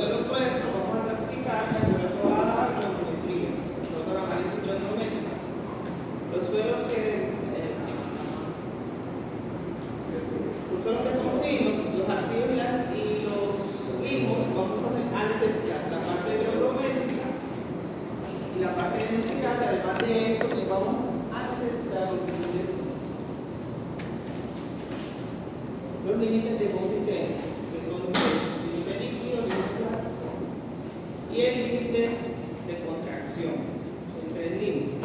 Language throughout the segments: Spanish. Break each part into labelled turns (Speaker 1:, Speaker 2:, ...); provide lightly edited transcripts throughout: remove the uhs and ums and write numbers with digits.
Speaker 1: suelos pues los vamos a clasificar de acuerdo a la geometría, de acuerdo al análisis geométrico. Los suelos que son finos, los arcillos y los limos, vamos a necesitar la parte geométrica y la parte geométrica, y además de eso, vamos a necesitar los límites de consistencia, que son el límite líquido, el límite plástico y el límite de contracción. Son tres límites.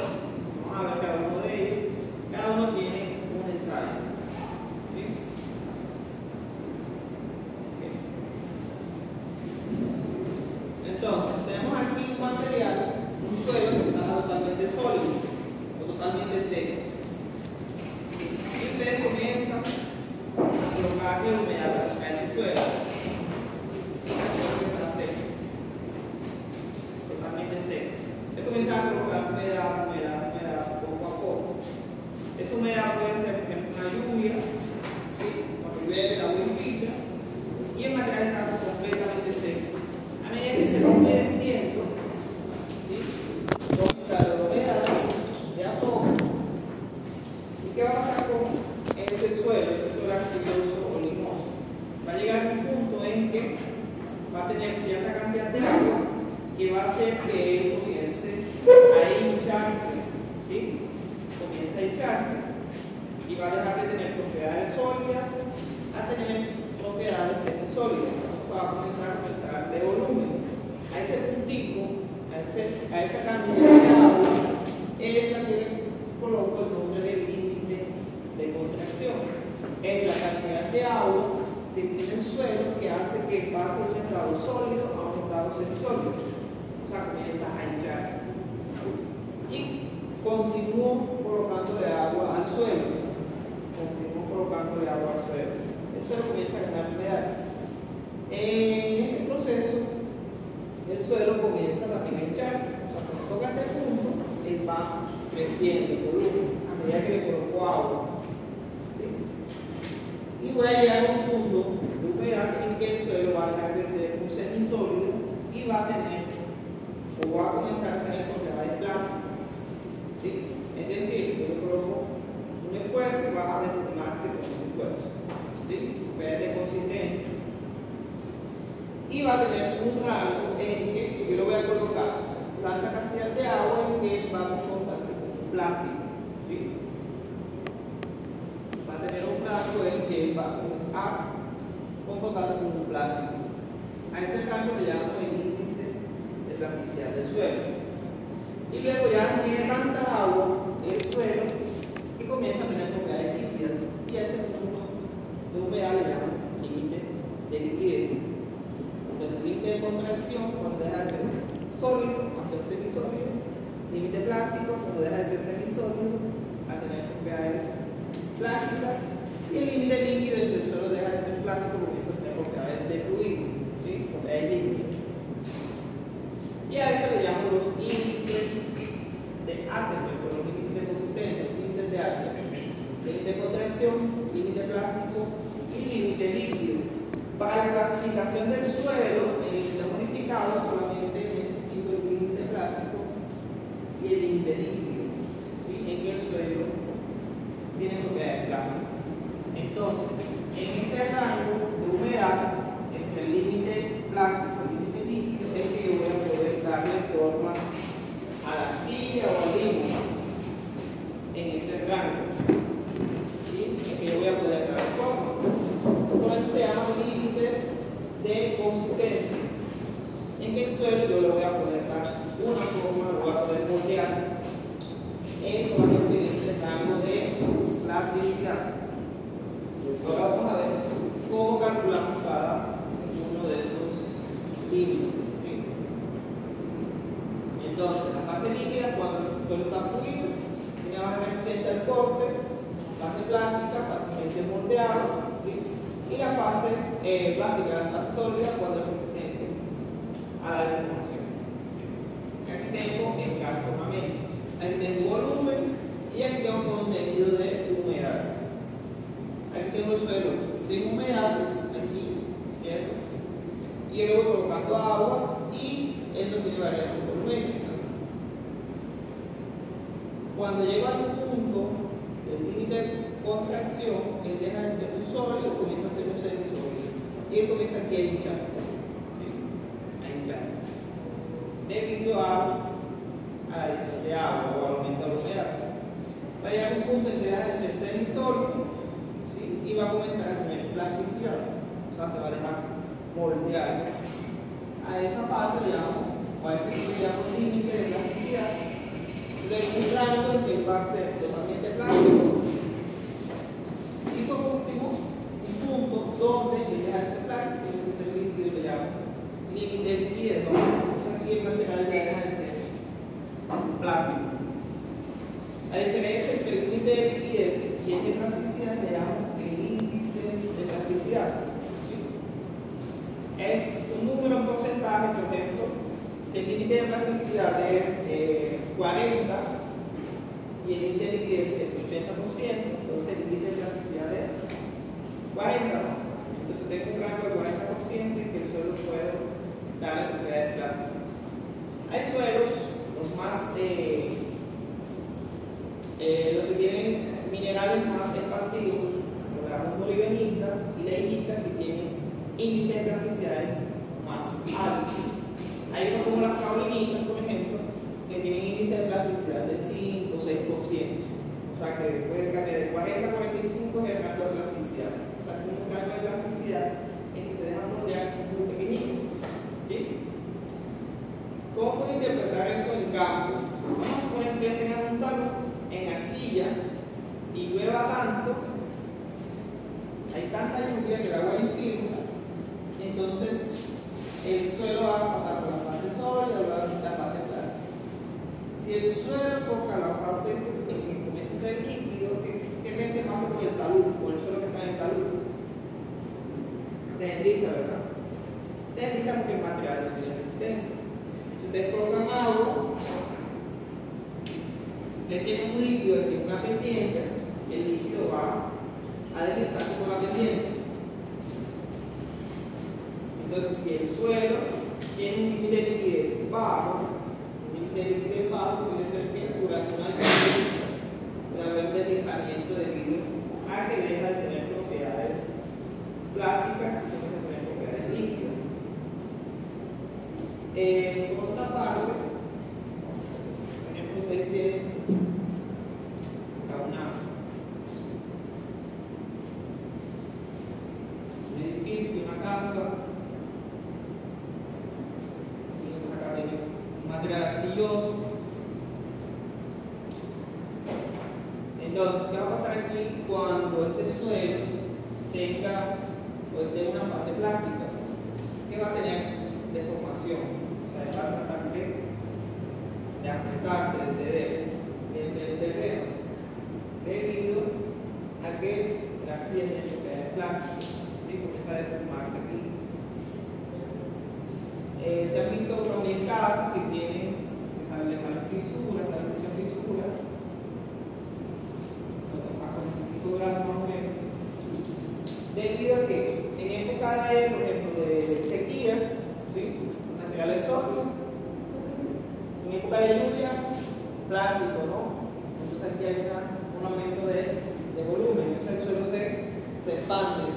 Speaker 1: Vamos a ver cada uno de ellos. Cada uno tiene un ensayo. ¿Sí? Okay. Entonces, tenemos aquí un material, un suelo que está totalmente sólido o totalmente seco. Y ustedes comienzan a colocarle humedad a ese suelo. Está seco, totalmente seco. Ustedes comienzan a colocar humedad poco a poco. Esa humedad puede ser, por ejemplo, una lluvia, ¿sí? Cuando llueve el agua infiltra y el material está completamente seco. A medida que se va humedeciendo, ¿sí? Aumenta la humedad de a poco. ¿Y qué va a pasar con ese suelo arcilloso o limoso? Va a llegar a un punto en que va a tener cierta cantidad de agua que va a hacer que él comience a hincharse, ¿sí? Comienza a hincharse y va a dejar de tener propiedades sólidas a tener propiedades semisólidas. O sea, va a comenzar a aumentar de volumen. A ese puntico, a esa cantidad de agua, él también coloca el nombre del límite de contracción. Es la cantidad de agua que tiene el suelo que hace que pase de un estado sólido a un estado semisólido. O sea, comienza a hincharse. Y continúo colocándole agua al suelo. El suelo comienza a ganar humedad. En el proceso, el suelo comienza también a hincharse. Cuando toca este punto, él va creciendo el volumen a medida que le coloco agua. Y voy a llegar a un punto de humedad en que el suelo va a dejar de ser un semisólido y va a tener, o va a comenzar a tener propiedades plásticas. ¿Sí? Es decir, yo le coloco un esfuerzo y va a deformarse con ese esfuerzo. ¿Sí? Propiedades de consistencia. Y va a tener un rango en que yo le voy a colocar tanta cantidad de agua en que va a comportarse como un plástico. ¿Sí? Va a tener un rango en que va a comportarse como un plástico. A ese rango le llamamos el índice de plasticidad del suelo. Y luego ya tiene tanta agua el suelo que comienza a tener propiedades líquidas. Y a ese punto de humedad le llamamos límite de liquidez. Entonces, límite de contracción cuando deja de ser sólido a ser semisólido. Límite plástico cuando deja de ser semisólido a tener propiedades plásticas, y el límite líquido en que el suelo deja de ser plástico comienza a tener propiedades de fluido, ¿sí? Propiedades líquidas. Y a eso le llamamos los índices de Atherton, los límites de consistencia, los límites de Atherton. Límite de contracción, límite plástico y límite líquido. Para la clasificación del suelo, en el sistema unificado solamente necesito el límite plástico y el límite líquido, ¿sí? En que el suelo tiene propiedades plásticas. Entonces, en este rango de humedad, entre el límite plástico y el límite líquido, es que yo voy a poder darle forma a la arcilla o al limo en este rango. ¿Sí? Es que yo voy a poder darle forma. Por eso se llaman límites de consistencia, en que el suelo yo le voy a poder dar una forma, lo voy a poder moldear solamente en este rango de plasticidad. Ahora vamos a ver cómo calculamos cada uno de esos límites. ¿Sí? Entonces, la fase líquida, cuando el suelo está fluido, tiene baja resistencia al corte, fase plástica, fácilmente moldeada, ¿sí? Y la fase plástica, la fase sólida, cuando es resistente a la deformación. Y aquí tengo el calentamiento. Aquí tengo volumen y aquí tengo contenido de humedad. Aquí tengo el suelo sin humedad, aquí, ¿cierto? Y y luego colocando agua y esto tiene variación volumétrica. Cuando llega al punto del límite de contracción, él deja de ser un sólido y comienza a ser un semisólido. Y él comienza aquí a hincharse, ¿sí? A hincharse. Debido a la adición de agua o al aumento de la humedad. Va a llegar a un punto en que deja de ser semisólido, ¿sí? Y va a comenzar a tener plasticidad. O sea, se va a dejar moldear. A esa fase le llamamos, o a ese que le llamamos límite de plasticidad. Luego un rango en que va a ser totalmente plástico. Y por último, un punto donde le deja de ser plástico, que es el líquido que le llamamos límite de liquidez. O sea, aquí el material ya deja de ser plástico. La diferencia entre el límite de liquidez y el de plasticidad le llamamos el índice de plasticidad. ¿Sí? Es un número en porcentaje, por ejemplo, si el límite de plasticidad es 40 y el límite de liquidez es 80%, entonces el índice de plasticidad es 40, ¿no? Entonces tengo un rango de 40% y que el suelo puede dar la propiedad de plásticos. Hay suelos, los más los que tienen minerales más expansivos, lo llamamos moribenita y leíta, que tienen índice de plasticidades más altos. Hay unos como las caulinitas, por ejemplo, que tienen índice de plasticidad de 5 o 6%. O sea que puede cambiar de 40 a 45 es el rango de plasticidad. O sea que un rango de plasticidad en que se deja moldear muy pequeñito. ¿Sí? ¿Cómo puedo interpretar eso en campo? Vamos a suponer que tengan un talud en arcilla y llueva tanto, hay tanta lluvia que el agua infiltra, entonces el suelo va a pasar por la fase sólida o la fase plástica. Si el suelo toca la fase en que comienza a ser líquido, ¿qué gente pasa por el talud o el suelo que está en el talud? Se desliza, ¿verdad? Se desliza porque el material no tiene resistencia. Si ustedes colocan agua, ustedes tienen un líquido que tiene una pendiente y el líquido va a deslizarse por la pendiente. Entonces, si el suelo tiene un límite de liquidez bajo, puede ser que durante una lluvia puede haber deslizamiento debido a que deja de tener propiedades plásticas y comienza a tener propiedades líquidas. Por otra parte, por ejemplo, ustedes tienen un edificio, una casa, acá tiene un material arcilloso. Entonces, ¿qué va a pasar aquí cuando este suelo tenga una fase plástica? Que va a tener deformación, o sea, va a tratar de asentarse, de ceder el terreno, debido a que la arcilla tiene propiedades plásticas, ¿sí? Comienza a deformarse aquí. Se han visto también casas que tienen, le salen fisuras, salen muchas fisuras, a 45 grados más o menos, debido a que en época de, por ejemplo, de sequía, ¿sí? Materiales sólidos, en época de lluvia, plástico, ¿no? Entonces aquí hay un aumento de volumen, entonces el suelo se expande.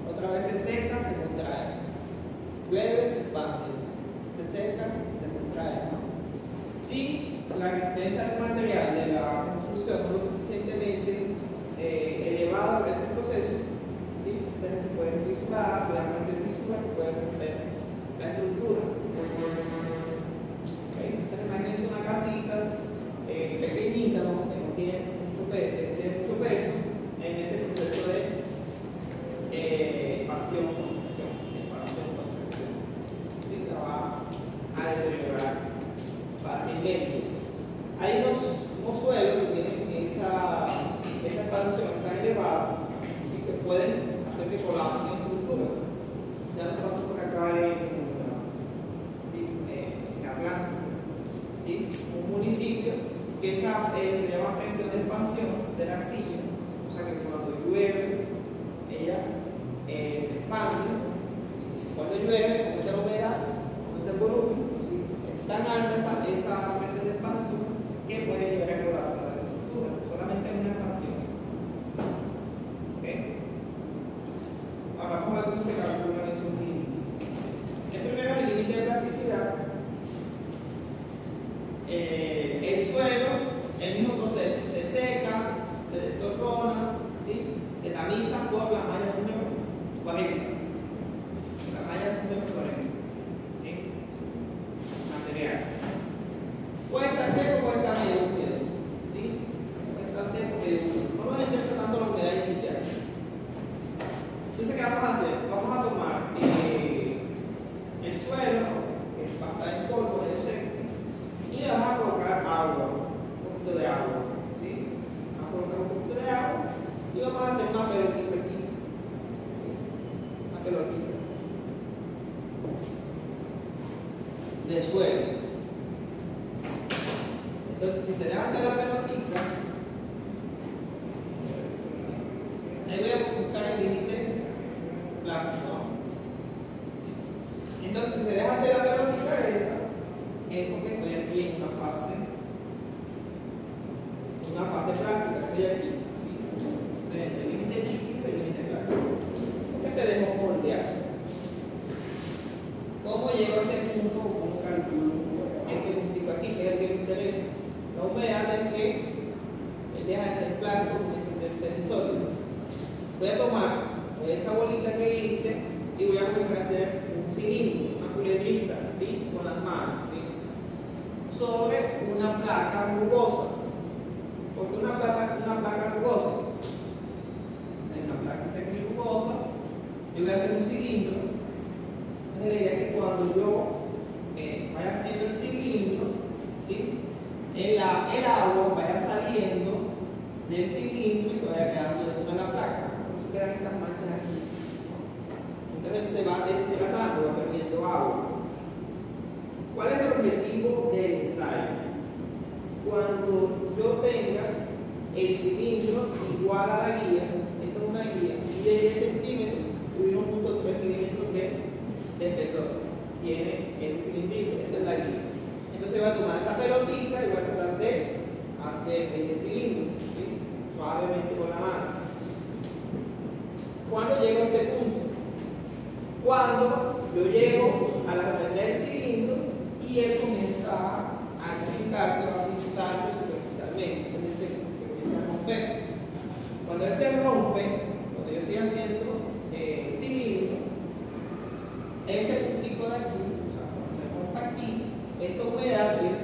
Speaker 1: Otra vez se seca, se contrae. Llueve, se expande. Se seca, se contrae, ¿no? Si la resistencia del material de la construcción no es lo suficientemente elevada para ese proceso, ¿sí? Entonces se pueden fisurar, pueden hacer fisuras, se puede romper la estructura. ¿Okay? Entonces imagínense una casita pequeñita, ¿no? Que no tiene mucho peso en ese proceso de expansión, construcción. ¿Sí? La va a deteriorar fácilmente. Hay unos suelos que tienen esa expansión, Cuando llueve, como está la humedad, como está el volumen, ¿sí? Es tan alta esa presión de expansión que puede llegar a colapsar la estructura, solamente en una expansión. ¿Okay? Ahora vamos a ver cómo se calcula esos límites. El primero es el límite de plasticidad. El suelo, el mismo proceso, se seca, se destorrona, ¿sí? Se tamiza por la malla número 40. La malla número 40. ¿Sí? Material. Puede estar seco, puede estar medio húmedo. ¿Sí? Puede estar seco, medio húmedo. No nos interesa tanto la humedad inicial. Entonces, ¿qué vamos a hacer? Vamos a tomar el suelo, que va a estar en polvo, medio seco, y le vamos a colocar agua, un poquito de agua. ¿Sí? Vamos a colocar un poquito de agua y vamos a hacer una pelotita aquí. ¿Sí? Una pelotita de suelo. Entonces, si se deja hacer la pelotita, ahí voy a buscar el límite plástico. ¿Sí? Entonces, si se deja hacer la pelotita esta, es porque estoy aquí en una fase práctica, estoy aquí. ¿Sí? El límite chiquito y el límite plástico. Porque se dejó moldear. ¿Cómo llego a este punto? ¿Cómo calculo este puntico aquí, que es el que me interesa? La humedad es que él deja de ser plástico, comienza a ser semisólido. Voy a tomar esa bolita que hice y voy a comenzar a hacer un cilindro, una culebrita, ¿sí? Con las manos, ¿sí? Sobre una placa rugosa. ¿Por qué una placa rugosa? Es una placa aquí rugosa. Yo voy a hacer un cilindro. Entonces la idea es que cuando yo vaya haciendo el cilindro, ¿sí? El agua vaya saliendo del cilindro y se vaya quedando dentro de la placa. Por eso quedan estas manchas aquí. Entonces se va deshidratando, va perdiendo agua. ¿Cuál es el objetivo del ensayo? Cuando yo tenga el cilindro igual a la guía, esto es una guía, de 10 centímetros y 1.3 milímetros de espesor. Tiene ese cilindrito, esta es la guía. Entonces voy a tomar esta pelotita y voy a tratar de hacer este cilindro, ¿sí? Suavemente con la mano. ¿Cuándo llego a este punto? Cuando yo llego a la capacidad del cilindro y él comienza a fincarse, va a fisurarse superficialmente, entonces se comienza a romper. Cuando él se rompe, cuando yo estoy haciendo cilindro, ese puntico de aquí, o sea, cuando se rompa aquí, esta humedad es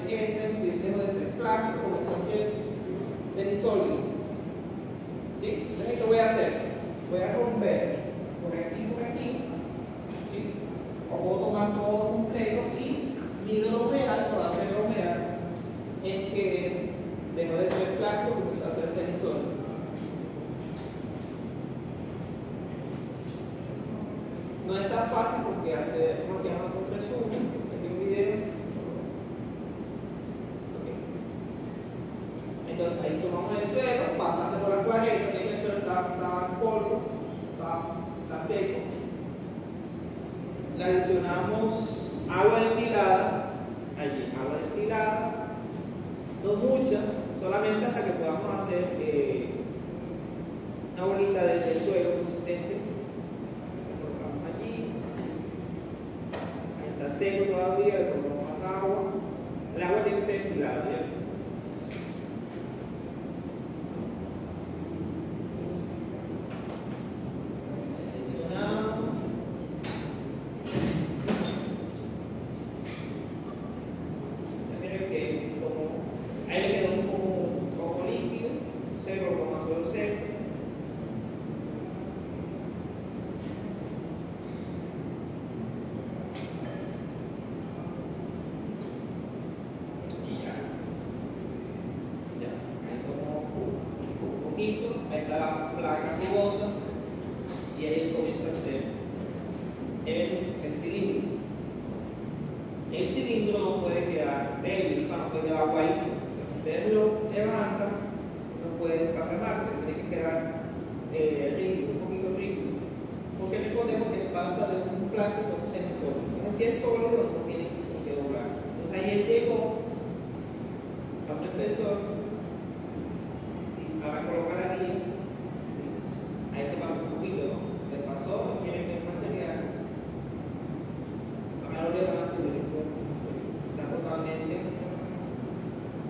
Speaker 1: dejo de ser plástico, comenzó a ser semisólido. ¿Sí? Entonces, ¿qué voy a hacer? Voy a romper por aquí, ¿sí? O puedo tomar todo completo y mido la humedad, para hacer la humedad, es que dejó de ser plástico, comenzó a ser semisólido. No es tan fácil porque hacer lo que llaman un resumen, aquí un video. Okay. Entonces ahí tomamos el suelo, pasando por la cuajeta, que el suelo está en polvo, está seco. Le adicionamos agua destilada, allí, agua destilada, no mucha, solamente hasta que podamos hacer una bolita de suelo consistente. Está seco todavía, le ponemos más agua. El agua tiene que ser destilada, ¿bien? Adicionamos. Miren que ahí le quedó un poco líquido, seco con más suelo seco. Ahí está la placa rugosa y ahí comienza a hacer el cilindro. El cilindro no puede quedar débil, o sea, no puede quedar aguadito. O sea, si ustedes lo levantan, no puede desparramarse, tiene que quedar rígido, un poquito rígido. Porque recordemos que pasa de un plástico espesor. ¿Sí? Ahora coloca la guía. ¿Sí? Ahí se pasó un poquito, ¿no? Se pasó, tiene que material. Ahora no le van a subir, está totalmente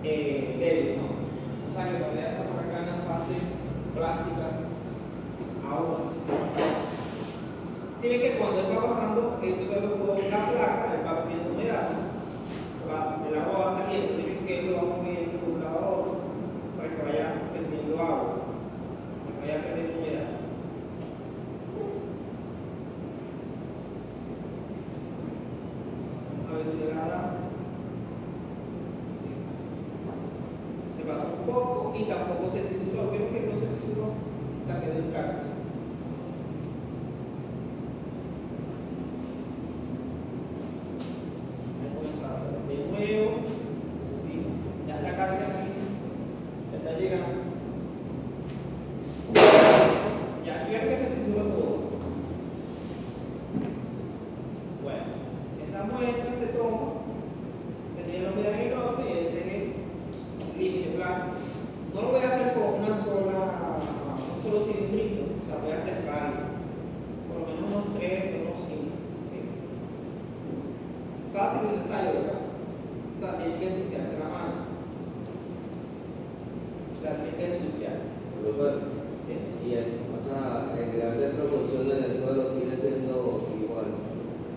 Speaker 1: débil, ¿no? O sea que todavía está por acá en la fase plástica ahora. Si ven que cuando él va bajando el suelo por la placa, él va perdiendo humedad, ¿no? El agua va saliendo, miren que él lo va moviendo de un lado a otro para que vaya perdiendo agua, para que vaya perdiendo humedad. A ver si le da. Se pasó un poco y tampoco se fisuró. Vieron que no se fisuró, se quedó intacto. Fácil el ensayo, ¿verdad? O sea, tiene que ensuciarse la mano. O sea, tiene que ensuciar.
Speaker 2: Y el grado de proporción del suelo sigue siendo igual.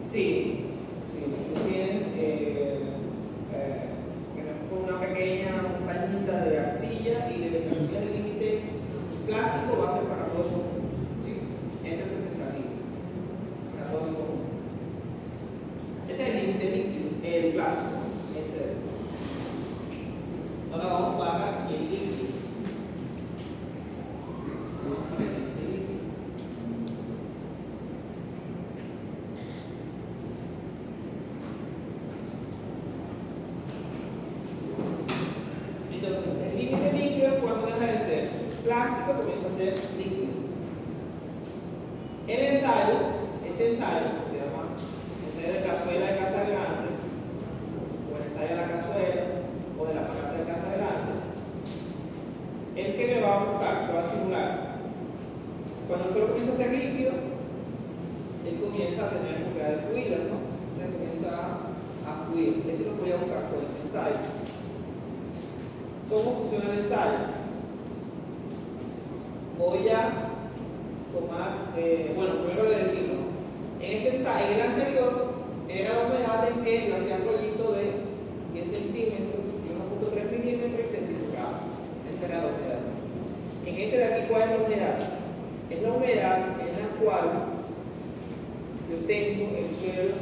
Speaker 1: Sí, sí, tú tienes una pequeña montañita de arcilla y de mercancía de límite plástico va a ser para todo el conjunto. ¿Sí? Este representativo. Para todo el conjunto. Ese es el límite líquido, el plástico. Ahora vamos para el líquido. Entonces, el límite líquido cuando deja de ser plástico comienza a ser líquido. El ensayo, este ensayo se llama ensayo de cazuela de casa grande, o el ensayo de la cazuela, o de la patata de casa grande, el que me va a buscar, que va a simular. Cuando el suelo comienza a ser líquido, él comienza a tener propiedades fluidas, ¿no? Entonces comienza a fluir. Eso lo voy a buscar con este ensayo. ¿Cómo funciona el ensayo? Voy a tomar, bueno, primero le decimos, en este ensayo, en el anterior, era la humedad en que yo hacía un rollito de 10 centímetros y 1.3 milímetros y centrifugaba. Esta era la humedad. En este de aquí, ¿cuál es la humedad? Es la humedad en la cual yo tengo el suelo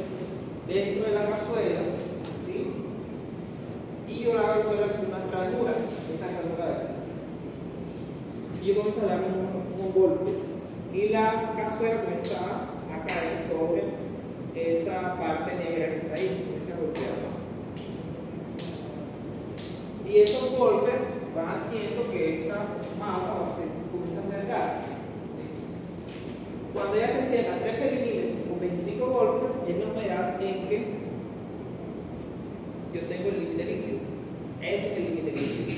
Speaker 1: dentro de la cazuela, ¿sí? Y yo hago el suelo con una ranura, esta ranura de aquí. Y yo comienzo a dar unos golpes. Y la cazuela comienza a caer sobre esa parte negra que está ahí, esa golpeada. Y esos golpes van haciendo que esta masa comience a acercar. ¿Sí? Cuando ya se acerca a 13 milímetros con 25 golpes, es la humedad en que yo tengo el límite líquido. Ese es el límite líquido.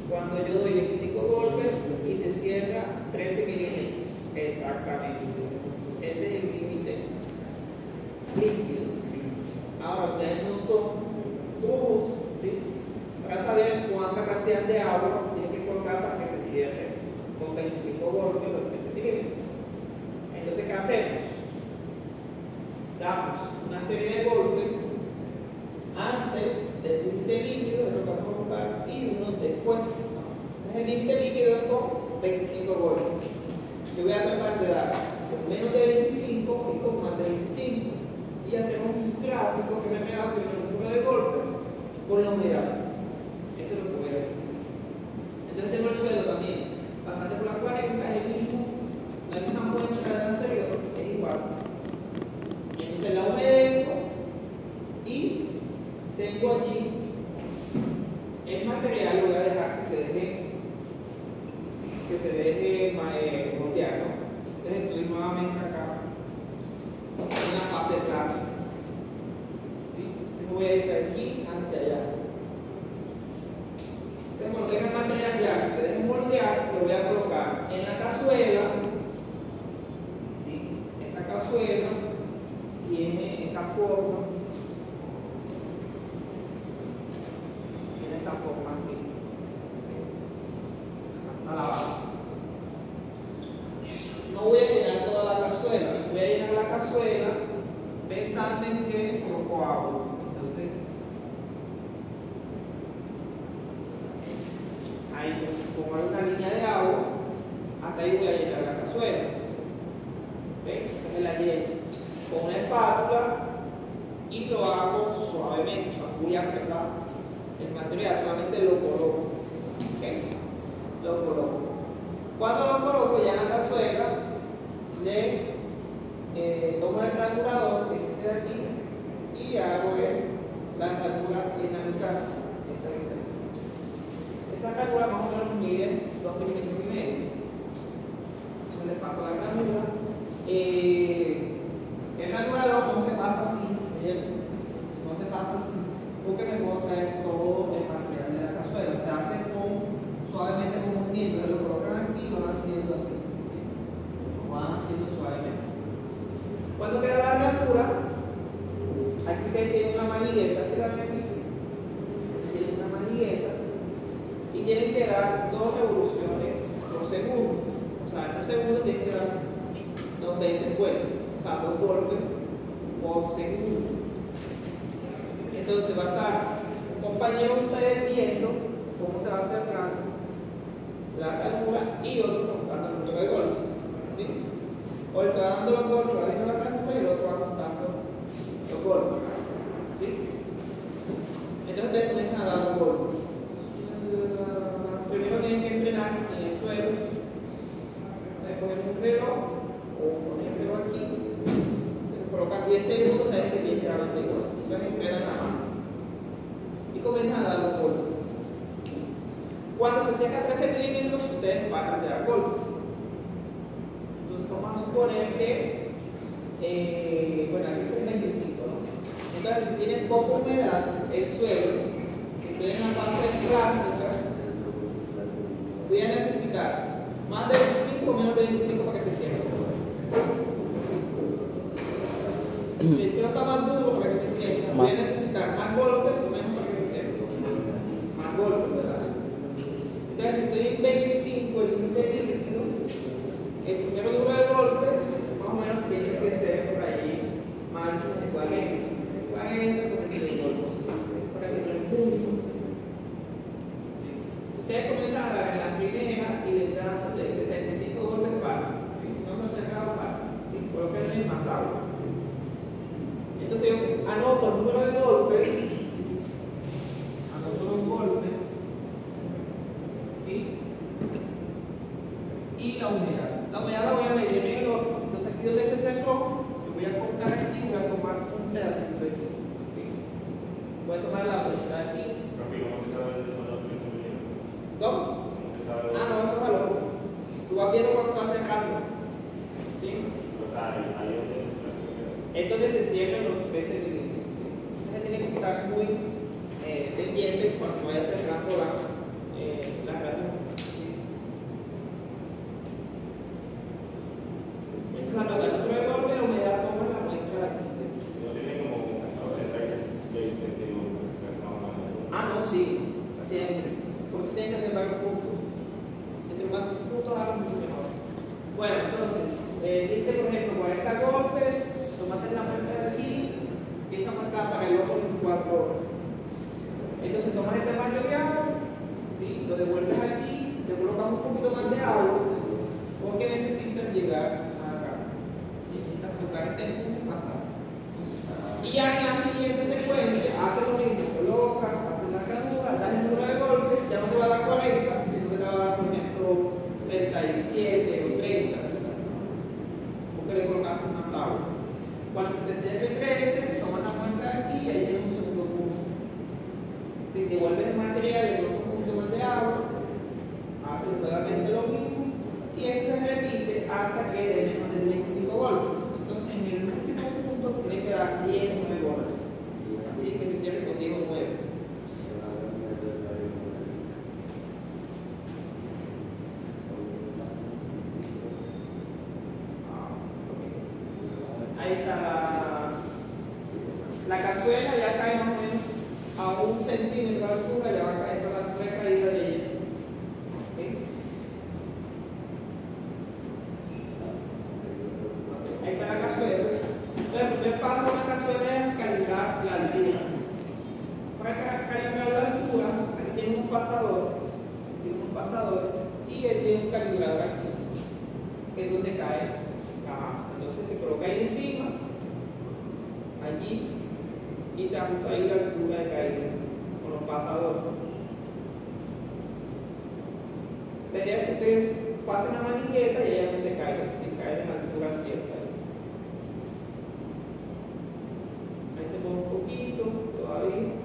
Speaker 1: Cuando yo doy 25 golpes y se cierra 13 milímetros. Exactamente. Ese es el límite líquido. Ahora, ustedes no son tubos, ¿sí? Para saber cuánta cantidad de agua tiene que colocar para que se cierre con 25 golpes los 13 milímetros. Entonces, ¿qué hacemos? Damos una serie de golpes antes del límite líquido, de lo que vamos a buscar, y uno después. Entonces, el límite líquido es con 25 golpes. Yo voy a tratar de dar con menos de 25 y con más de 25 y hacer forma. Tiene esa forma así. Hasta la base. No voy a llenar toda la cazuela. Voy a llenar la cazuela pensando en que coloco agua. Entonces, ahí pongo una línea de agua. Hasta ahí voy a llenar la cazuela. ¿Ven? Entonces la lleno con una espátula y lo hago suavemente, o sea, voy a apretar el material, solamente lo coloco. ¿Okay? Lo coloco. Cuando lo coloco ya en la cazuela, tomo el rangurador, que es este de aquí, y hago la ranura en la mitad. Esa ranura más o menos mide 2,5 milímetros. Entonces le paso la ranura. El rangurador no se pasa así, no se pasa así, porque me puedo traer todo el material de la cazuela. Se hace suavemente con movimiento, lo colocan aquí y lo van haciendo así. Lo van haciendo suavemente. Cuando queda la ranura, aquí ustedes tienen una manigueta, ¿sí la ven aquí? Tienen una manigueta y tienen que dar 2 revoluciones por segundo. O sea, en un segundo tienen que dar 2 veces vuelta, o sea, 2 golpes por segundo. Entonces va a estar un compañero de ustedes viendo cómo se va cerrando la ranura y otro contando el número de golpes. ¿Sí? O el que va dando los golpes va viendo la ranura y el otro va contando los golpes. ¿Sí? Entonces ustedes comienzan a dar los golpes. Primero tienen que entrenar en el suelo. Ustedes cogen un reloj o ponen el reloj aquí. Colocan 10 segundos, saben que tienen que dar 20 golpes. Entonces entrenan la mano. Y comienzan a dar los golpes. Cuando se acerca a 13 milímetros, ustedes paran de dar golpes. Entonces vamos a suponer que, bueno, aquí fue 25, ¿no? Entonces, si tienen poca humedad, el suelo, si tienen una fase plástica, voy a necesitar más de 25 o menos de 25 para que se cierre. Si el suelo está más duro, para que se entiendan, voy a necesitar más golpes o menos para que se cierre. Más golpes, ¿verdad? Entonces, si estoy en 25, el límite líquido, el primero número de golpes, más o menos tiene que ser por ahí máximo de 40. 40 con el de golpes. Para que no punto. Si ustedes comienzan a dar en la primera y le dan, no sé, 65 golpes para, no se acercado para, coloquen más agua. Entonces yo anoto el número de golpes, anoto los golpes. Y la humedad. La humedad la voy a medir en el otro. Entonces aquí donde este reloj, yo voy a cortar aquí y voy a tomar un pedacito de aquí. ¿Sí? Voy a tomar la vuelta de aquí. ¿Cómo? Ah, no, eso es valor. Tú vas viendo cuando se va acercando. ¿Sí? Entonces se cierran los 13 milímetros. ¿Sí? Entonces tiene que estar muy pendiente cuando se vaya acercando la ranura. Cuando el número de golpe, la humedad toma la muestra de aquí.
Speaker 2: No tiene como 86 centímetros.
Speaker 1: Ah, no, sí, siempre. Porque se tienen que hacer varios puntos. Entre más puntos hagan mucho mejor. Bueno, entonces, diste por ejemplo 40 golpes, tomaste la muestra de aquí y esa muestra para el otro 24 horas. Entonces tomas este baño de agua, ¿sí? Lo devuelves aquí, le colocas un poquito más de agua, porque necesitas llegar este punto y pasar. Y ya en la siguiente secuencia, haces lo mismo, colocas, haces la ranura, das el número de golpes, ya no te va a dar 40, sino que te va a dar, por ejemplo, 37 o 30, porque le colocaste más agua. Cuando se te cierre el 13, tomas la muestra de aquí y ahí tienes un segundo punto. Si devuelves el material, le colocas un poquito más de agua, haces nuevamente lo mismo y eso se repite hasta que dé menos de 25 golpes. Entonces, en el último punto tiene que dar 10 o 9 golpes. Así que se cierre con 10 o 9. Ahí está La cazuela ya cae más o menos a 1 centímetro de altura, ya va a caer, esa es la altura de caída de ella. ¿Okay? Ahí está la cazuela. Entonces, el primer paso de la cazuela es calibrar la altura. Para calibrar la altura, aquí tiene unos pasadores, y él tiene un calibrador aquí, que es donde cae la masa. Entonces se coloca ahí encima, allí, y se ajusta ahí la altura de caída con los pasadores. La idea es que ustedes pasen la manigueta y ella no se caiga, se cae en la altura cierta. Ahí se pone un poquito todavía.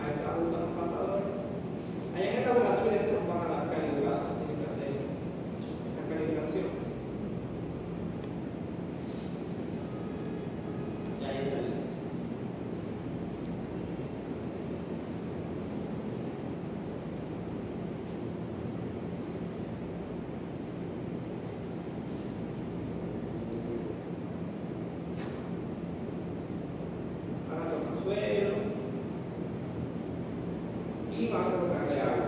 Speaker 1: Ahí se ajustan los pasadores. Allá en el laboratorio se los van a dar calibrados, tienen que hacer esa calibración. Y ahí está listo. Ahora los suelo y van a colocarle agua.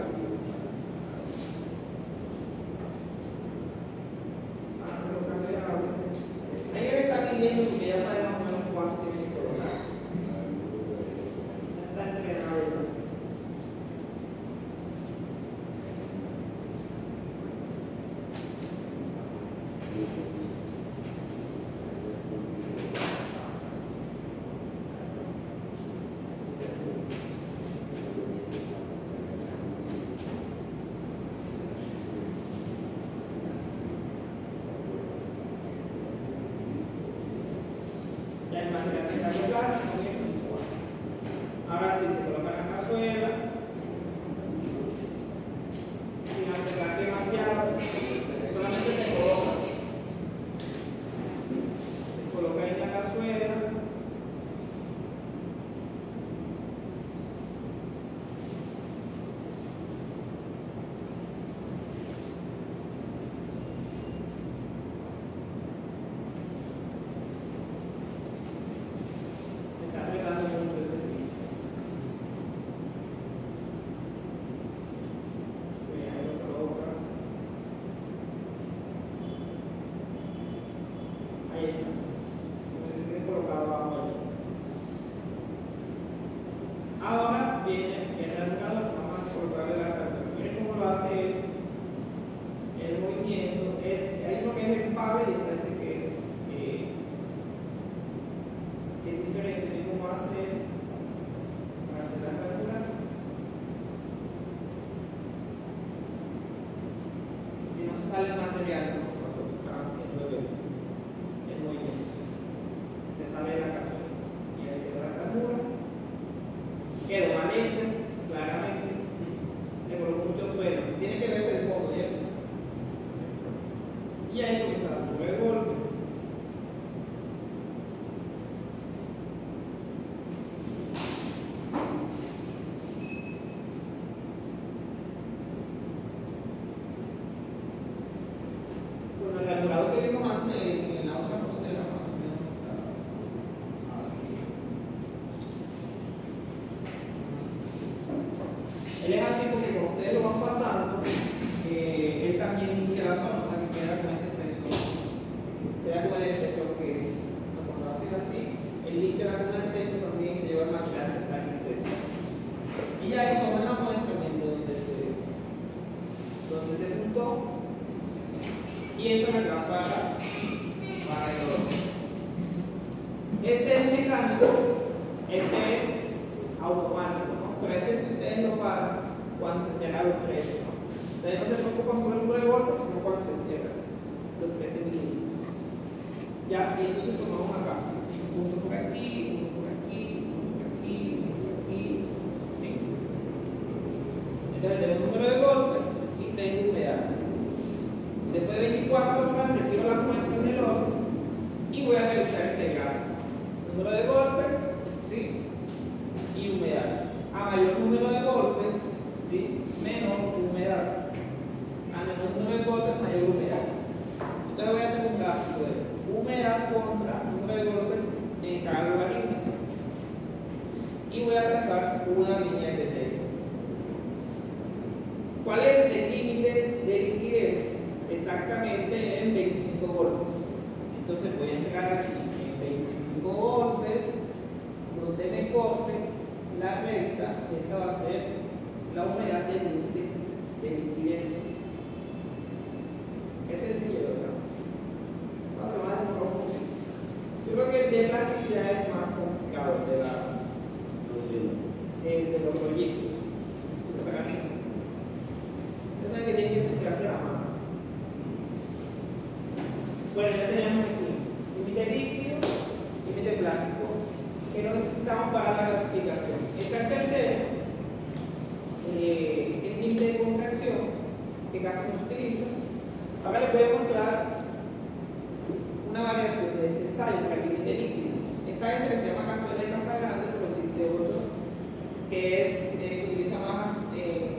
Speaker 1: Ahí él está midiendo porque ya sabe más o menos cuánto tiene que colocar. Ya está entrenado. Ya el material está plástico. Ahora sí se coloca en la cazuela sin apretar demasiado, solamente se coloca ahí en la cazuela. Está apretando mucho ese tipo. Sí, ahí lo coloca. Ahí está. Como si se colocado abajo ahí. Ahora viene el alumnado, vamos a colocarle la carta. Miren cómo lo hace el movimiento. Hay uno que es el pave y está este que es diferente. Miren cómo hace la carta. Si no se sale el material, ¿no? Cuando se está haciendo el movimiento, se sale de la cazuela y ahí queda la ranura. Quedó mal hecha, claramente. Le colocó mucho suelo. Tiene que verse el fondo, ¿ya? Y ahí comienza a dar 9 golpes. Bueno, el alumbrado que vimos antes en la otra foto era más o menos así. Él es así porque cuando ustedes lo van pasando, él también inicia la zona, o sea que queda con este espesor. Queda con el espesor que es. O sea, cuando hacen así, él limpia la zona del centro también se lleva el material que está en exceso. Y ya ahí toman la muestra viendo donde se juntó. Y esto es la para el horno. Ese es mecánico, este es automático, ¿no? Pero este si ustedes lo paran cuando se cierran los 13, ¿no? Ustedes no se preocupan por el número de golpes, sino cuando se cierran los 13 minutos. Ya, y entonces tomamos acá, un punto por aquí, uno por aquí, uno por aquí, uno por aquí, ¿sí? Entonces tengo el número de golpes y tengo humedad. Después de 24 horas retiro la muestra en el horno y voy a revisar este gráfico. Número de golpes, ¿sí? Y humedad. A mayor número de golpes, ¿sí? Menor humedad. A menor Entonces voy a entregar aquí en 25 golpes, donde me corte la recta, esta va a ser la unidad de liquidez. Es sencillo, ¿verdad? Vamos a hacer más de profundo. Yo creo que el de plasticidad es más complicado de los proyectos. Ustedes saben que tienen que sujetarse la mano. Bueno, ya tenemos aquí límite líquido, límite plástico, que no necesitamos para la clasificación. Está el tercero, el límite de contracción, que casi no se utiliza. Ahora les voy a mostrar una variación de este ensayo para el límite líquido. Esta es que se llama cazuela de casa grande, pero existe otro que se utiliza más en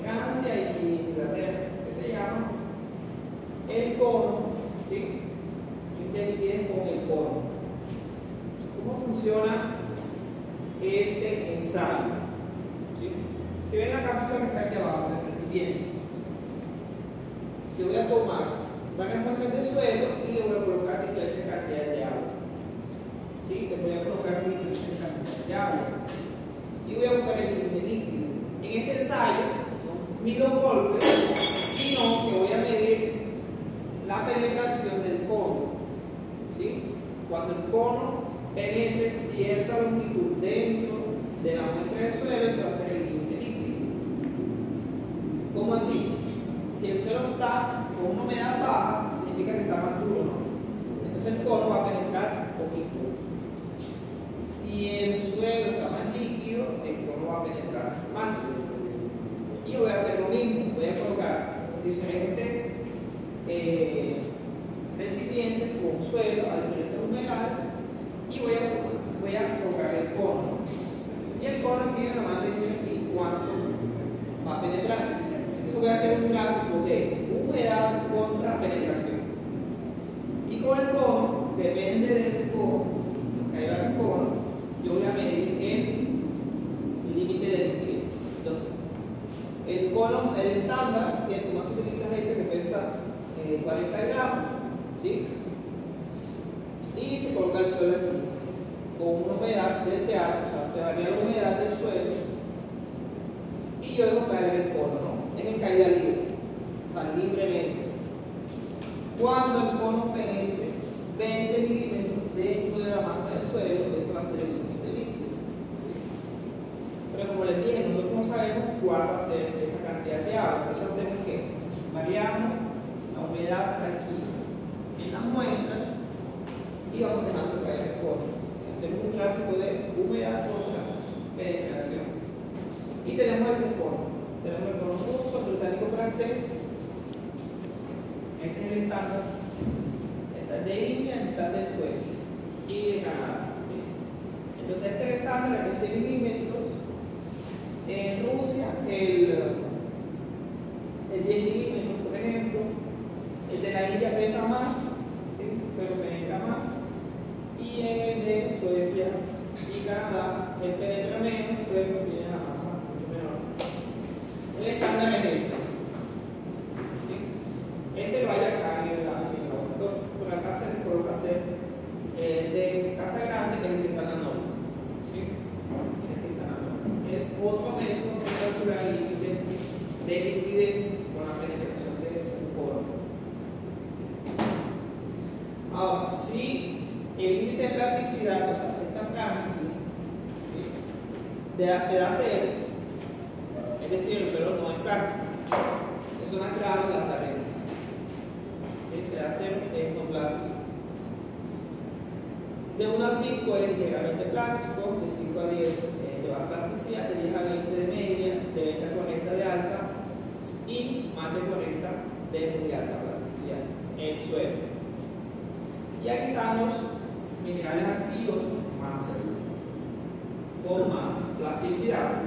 Speaker 1: Francia y Inglaterra, que se llama el cono, ¿sí? Límite liquidez con el cono. ¿Cómo funciona este ensayo? ¿Sí? Si ven la cápsula que está aquí abajo, en el recipiente, yo voy a tomar varias muestras de suelo y le voy a colocar diferentes cantidades de agua. ¿Sí? Le voy a colocar diferentes cantidades de agua. Y voy a buscar el límite líquido. En este ensayo, no mido golpes, sino que voy a medir la penetración del cono. ¿Sí? Cuando el cono penetre cierta longitud dentro de la muestra de suelo, se va a hacer el límite líquido. ¿Cómo así? Si el suelo está con una humedad baja, significa que está más duro, ¿no? Entonces el cono va a penetrar poquito. Si el suelo está más líquido, el cono va a penetrar más. Y yo voy a hacer lo mismo, voy a colocar diferentes recipientes con suelo a diferentes humedades y voy a colocar el cono. Y el cono tiene la más de aquí cuánto va a penetrar. Eso voy a hacer un gráfico de humedad contra penetración. Y con el cono, depende del cono, que va el cono, yo voy a medir el límite de liquidez. Entonces, el cono, el estándar, si el que más se utiliza es este que pesa 40 gramos, ¿sí? Y se coloca el suelo aquí con una humedad deseada, o sea, se varía la humedad del suelo y yo debo caer el cono, ¿no? En caída libre, o sea, libremente. Cuando el cono penetre 20 milímetros dentro de la masa del suelo, ese va a ser el límite líquido. ¿Sí? Pero como les dije, nosotros no sabemos cuál va a ser esa cantidad de agua. Entonces hacemos que variamos la humedad aquí en las muestras y vamos dejando caer el cono. Hacemos un gráfico de humedad contra penetración. Y tenemos este cono. Tenemos el cono ruso, británico, francés. Este es el estándar. Esta es de India, esta es de Suecia y de Canadá. ¿Sí? Entonces este es el estándar de 20 milímetros. En Rusia el 10 milímetros, por ejemplo. El de la India pesa más, ¿sí? Pero penetra más. Y en el de Suecia y Canadá el penetra menos, pero tiene la masa mucho menor. El estándar es este. ¿Sí? Este lo hay acá en la por acá se le coloca hacer de casa grande, que es el que está en la norma. ¿Sí? El que está en la norma. Es otro método para calcular el límite de liquidez con la penetración de un cono. ¿Sí? Ahora, si el índice de plasticidad, o sea, esta franja aquí, ¿sí? de acero, es decir, el suelo no es plástico, es una clave de las arenas. Este acero es no plástico. De 1 a 5 es ligeramente plástico, de 5 a 10 de baja plasticidad, de 10 a 20 de media, de 20 a 40 de alta y más de 40 de muy alta plasticidad en el suelo. Y aquí están los minerales arcillosos con más plasticidad.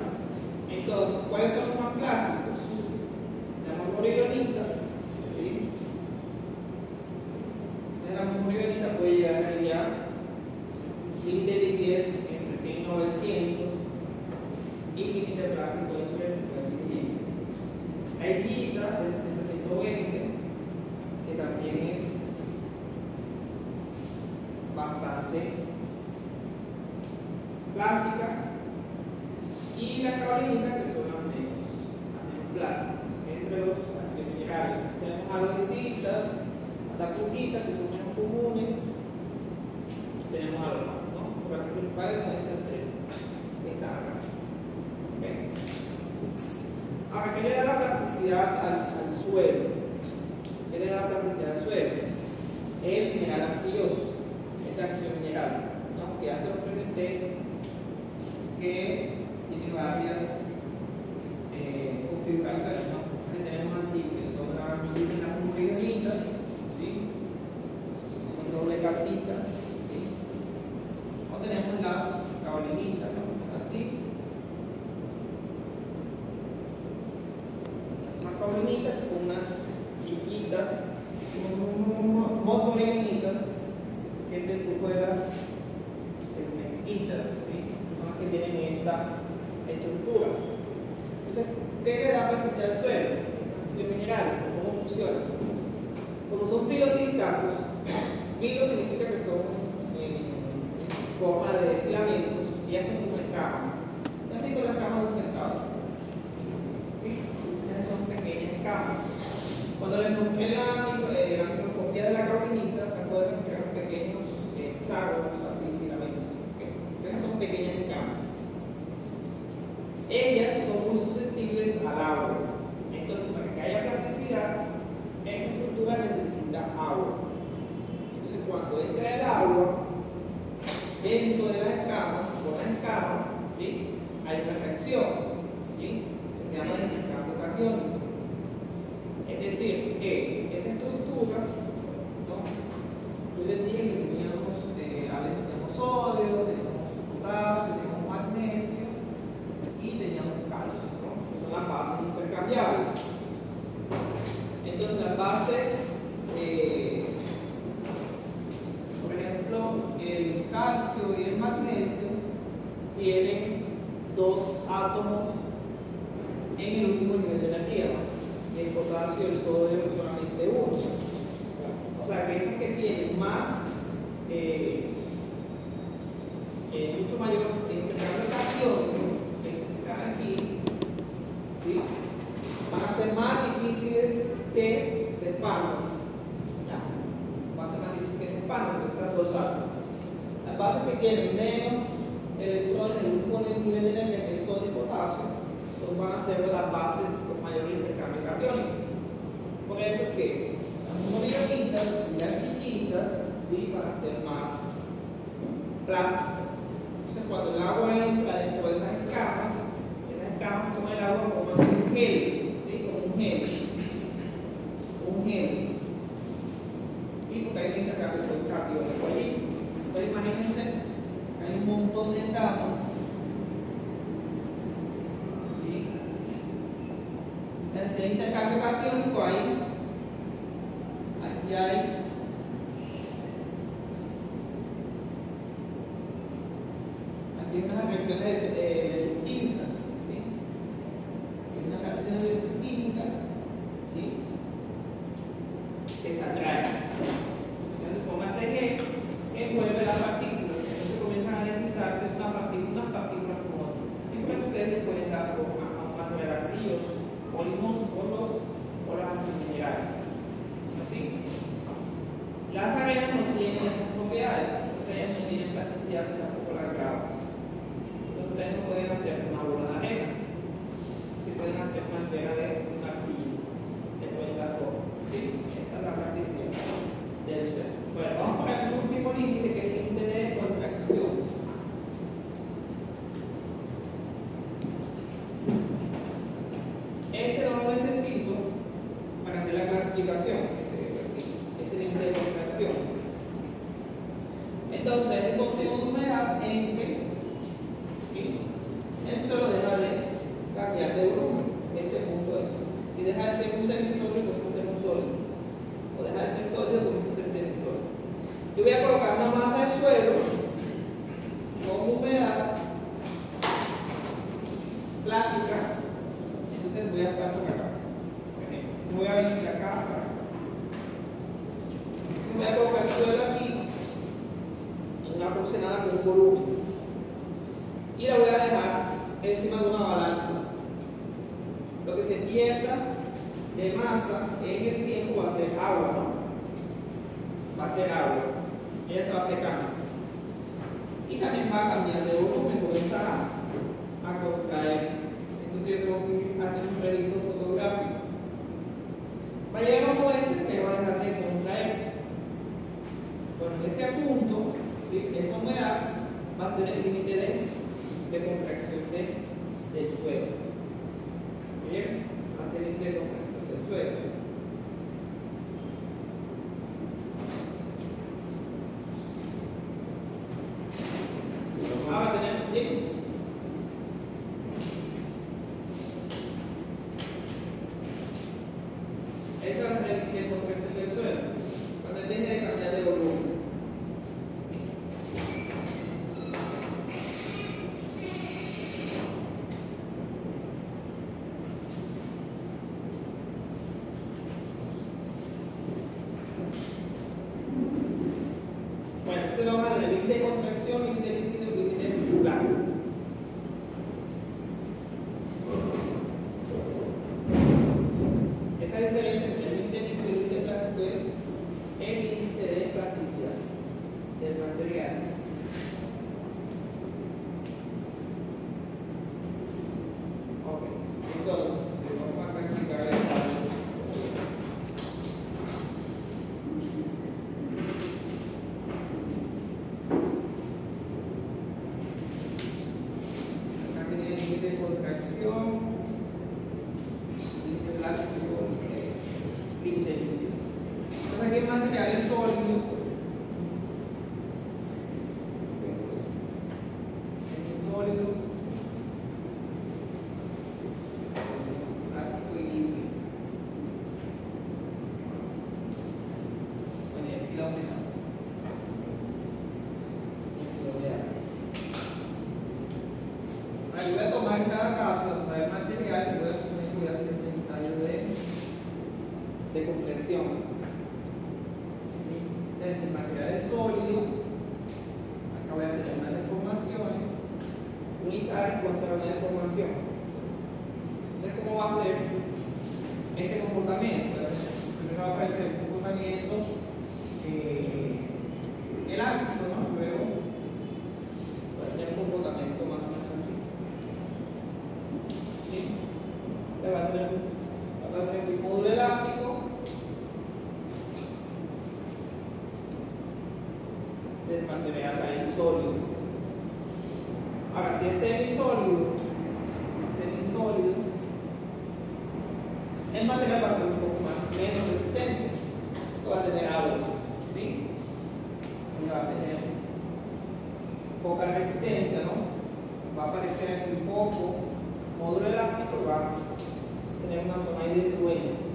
Speaker 1: Entonces, ¿cuáles son los más plásticos? La morilonita, ¿sí? La morilonita puede llegar a límite de liquidez entre 100 y 900 y límite plástico entre 55. Hay guita de 60 a 120, que también es de plástica, y la caolinita, que son las menos plásticas. Entre los ácidos minerales tenemos aloesitas, hasta poquitas, que son menos comunes, y tenemos alfa, ¿no? Porque las principales son estas tres que están acá. ¿Okay? Ahora, ¿qué le da la plasticidad al suelo? ¿Qué le da la plasticidad al suelo? El mineral arcilloso, este ácido mineral, ¿no? Que hace representar que tiene varias configuraciones, ¿no? Entonces tenemos así, que son las anillitas con pequeñitas, ¿sí? Con doble casita, ¿sí? O tenemos las caolinitas, ¿no? Así. Las caolinitas, que son unas chiquitas, motorinitas, que es del grupo de las esmentitas, ¿sí? Son las que tienen esta estructura. Entonces, ¿qué le da plasticidad al suelo? Ácido mineral, ¿cómo funciona? Como son filosilicatos, filo significa que son en forma de filamentos y ya son como escamas. ¿Se han visto las escamas de un pescado? ¿Sí? Esas son pequeñas escamas. Cuando les mostré la microscopía de la caolinita, ¿se acuerdan que eran pequeños hexágonos, así, filamentos? ¿Okay? Entonces son pequeñas escamas. Ellas son muy susceptibles al agua. Entonces, para que haya plasticidad, esta estructura necesita agua. Entonces, cuando entra el agua dentro de las escamas, con las escamas, ¿sí? Hay una reacción, ¿sí? Que se llama el intercambio catiónico. Es decir, que esta estructura, ¿no? Yo les dije que teníamos sodio, teníamos potasio, teníamos magnesio y teníamos calcio, ¿no? Que son las bases intercambiables. Entonces, las bases, por ejemplo, el calcio y el magnesio tienen dos átomos en el último nivel de energía, ¿no? El potasio y el sodio solamente uno. O sea, que esas que tienen más, mucho mayor intercambio catiónico, que están aquí, ¿sí? Van a ser más difíciles que se expandan. ¿Ya? Va a ser más difícil que se expandan porque están dos átomos. Las bases que tienen menos electrones en el último nivel de energía, que es sodio y potasio, van a ser las bases con mayor intercambio catiónico. Por eso es que las monolitas y las chiquitas, ¿sí? Van a ser más plásticas. Entonces, cuando el agua entra dentro de esas escamas toman el agua como un gel, ¿sí? Como un gel. Un gel. ¿Sí? Porque hay un intercambio catiónico allí. Entonces, imagínense, hay un montón de escamas. Si hay intercambio catiónico ahí, aquí hay unas reacciones electroquímicas, ¿sí? Hay unas reacciones electroquímicas, ¿sí? Que se atraen. Entonces, forma CG envuelve las partículas, entonces comienzan a deslizarse unas partículas con otras. Y por eso ustedes les pueden dar forma a un material arcilloso, por los ácidos minerales. ¿Sí? Las arenas no tienen esas propiedades, ustedes no tienen plasticidad ni tampoco la grava. Entonces ustedes no pueden hacer una bola de arena, sí pueden hacer una esfera de un arcilla, le pueden dar forma. ¿Sí? Esa es la plasticidad del suelo. Bueno, vamos para el último límite, que es el límite de contracción. Este no lo necesito para hacer la clasificación, es el límite de contracción. Entonces, es el continuo de humedad en que, ¿sí? El suelo deja de cambiar de volumen. Este punto es, si deja de ser un semisólido, comienza a ser un sólido, o deja de ser sólido, comienza a ser semisólido. Yo voy a colocar una masa de suelo con humedad plástica. Entonces voy a estar por acá. Voy a venir de acá para acá. lo que se pierda de masa en el tiempo va a ser agua, ¿no? Va a ser agua. Ella se va secando. Y también va a cambiar de volumen, comienza a contraerse. Entonces yo tengo que hacer un registro fotográfico. Va a llegar un momento en que va a dejar de contraerse. Bueno, en ese punto, ¿sí? Esa humedad va a ser el límite de contracción del suelo. Bien, va a ser el límite de contracción del suelo. Ahora tenemos, ¿sí? Esa va a ser el límite de contracción del suelo. Cuando él deje de cambiar de volumen. Bueno, entonces vamos a tener límite de contracción, límite líquido y límite circular. Esta diferencia entre el límite líquido y el límite plástico es el índice de plasticidad del material. Ok, entonces vamos a practicar esta. De contracción, límite plástico, límite líquido. Entonces aquí el material es sólido, semisólido, plástico y líquido. Bueno, y aquí la humedad. Yo voy a tomar en cada caso, voy a tomar el material y voy a suponer que voy a hacer un ensayo de compresión. Entonces, el material es sólido, acá voy a tener unas deformaciones unitarias en cuanto a una deformación. Entonces, ¿cómo va a ser este comportamiento? Primero va a aparecer el comportamiento elástico, ¿no? Luego va a tener un comportamiento más o menos así. Se va a tener un módulo elástico del material ahí sólido. Ahora, si es semisólido, el material va a ser un poco menos resistente. Esto va a tener agua, ¿sí? Y va a tener poca resistencia, ¿no? Va a aparecer aquí un poco módulo elástico, va a tener una zona ahí de fluencia.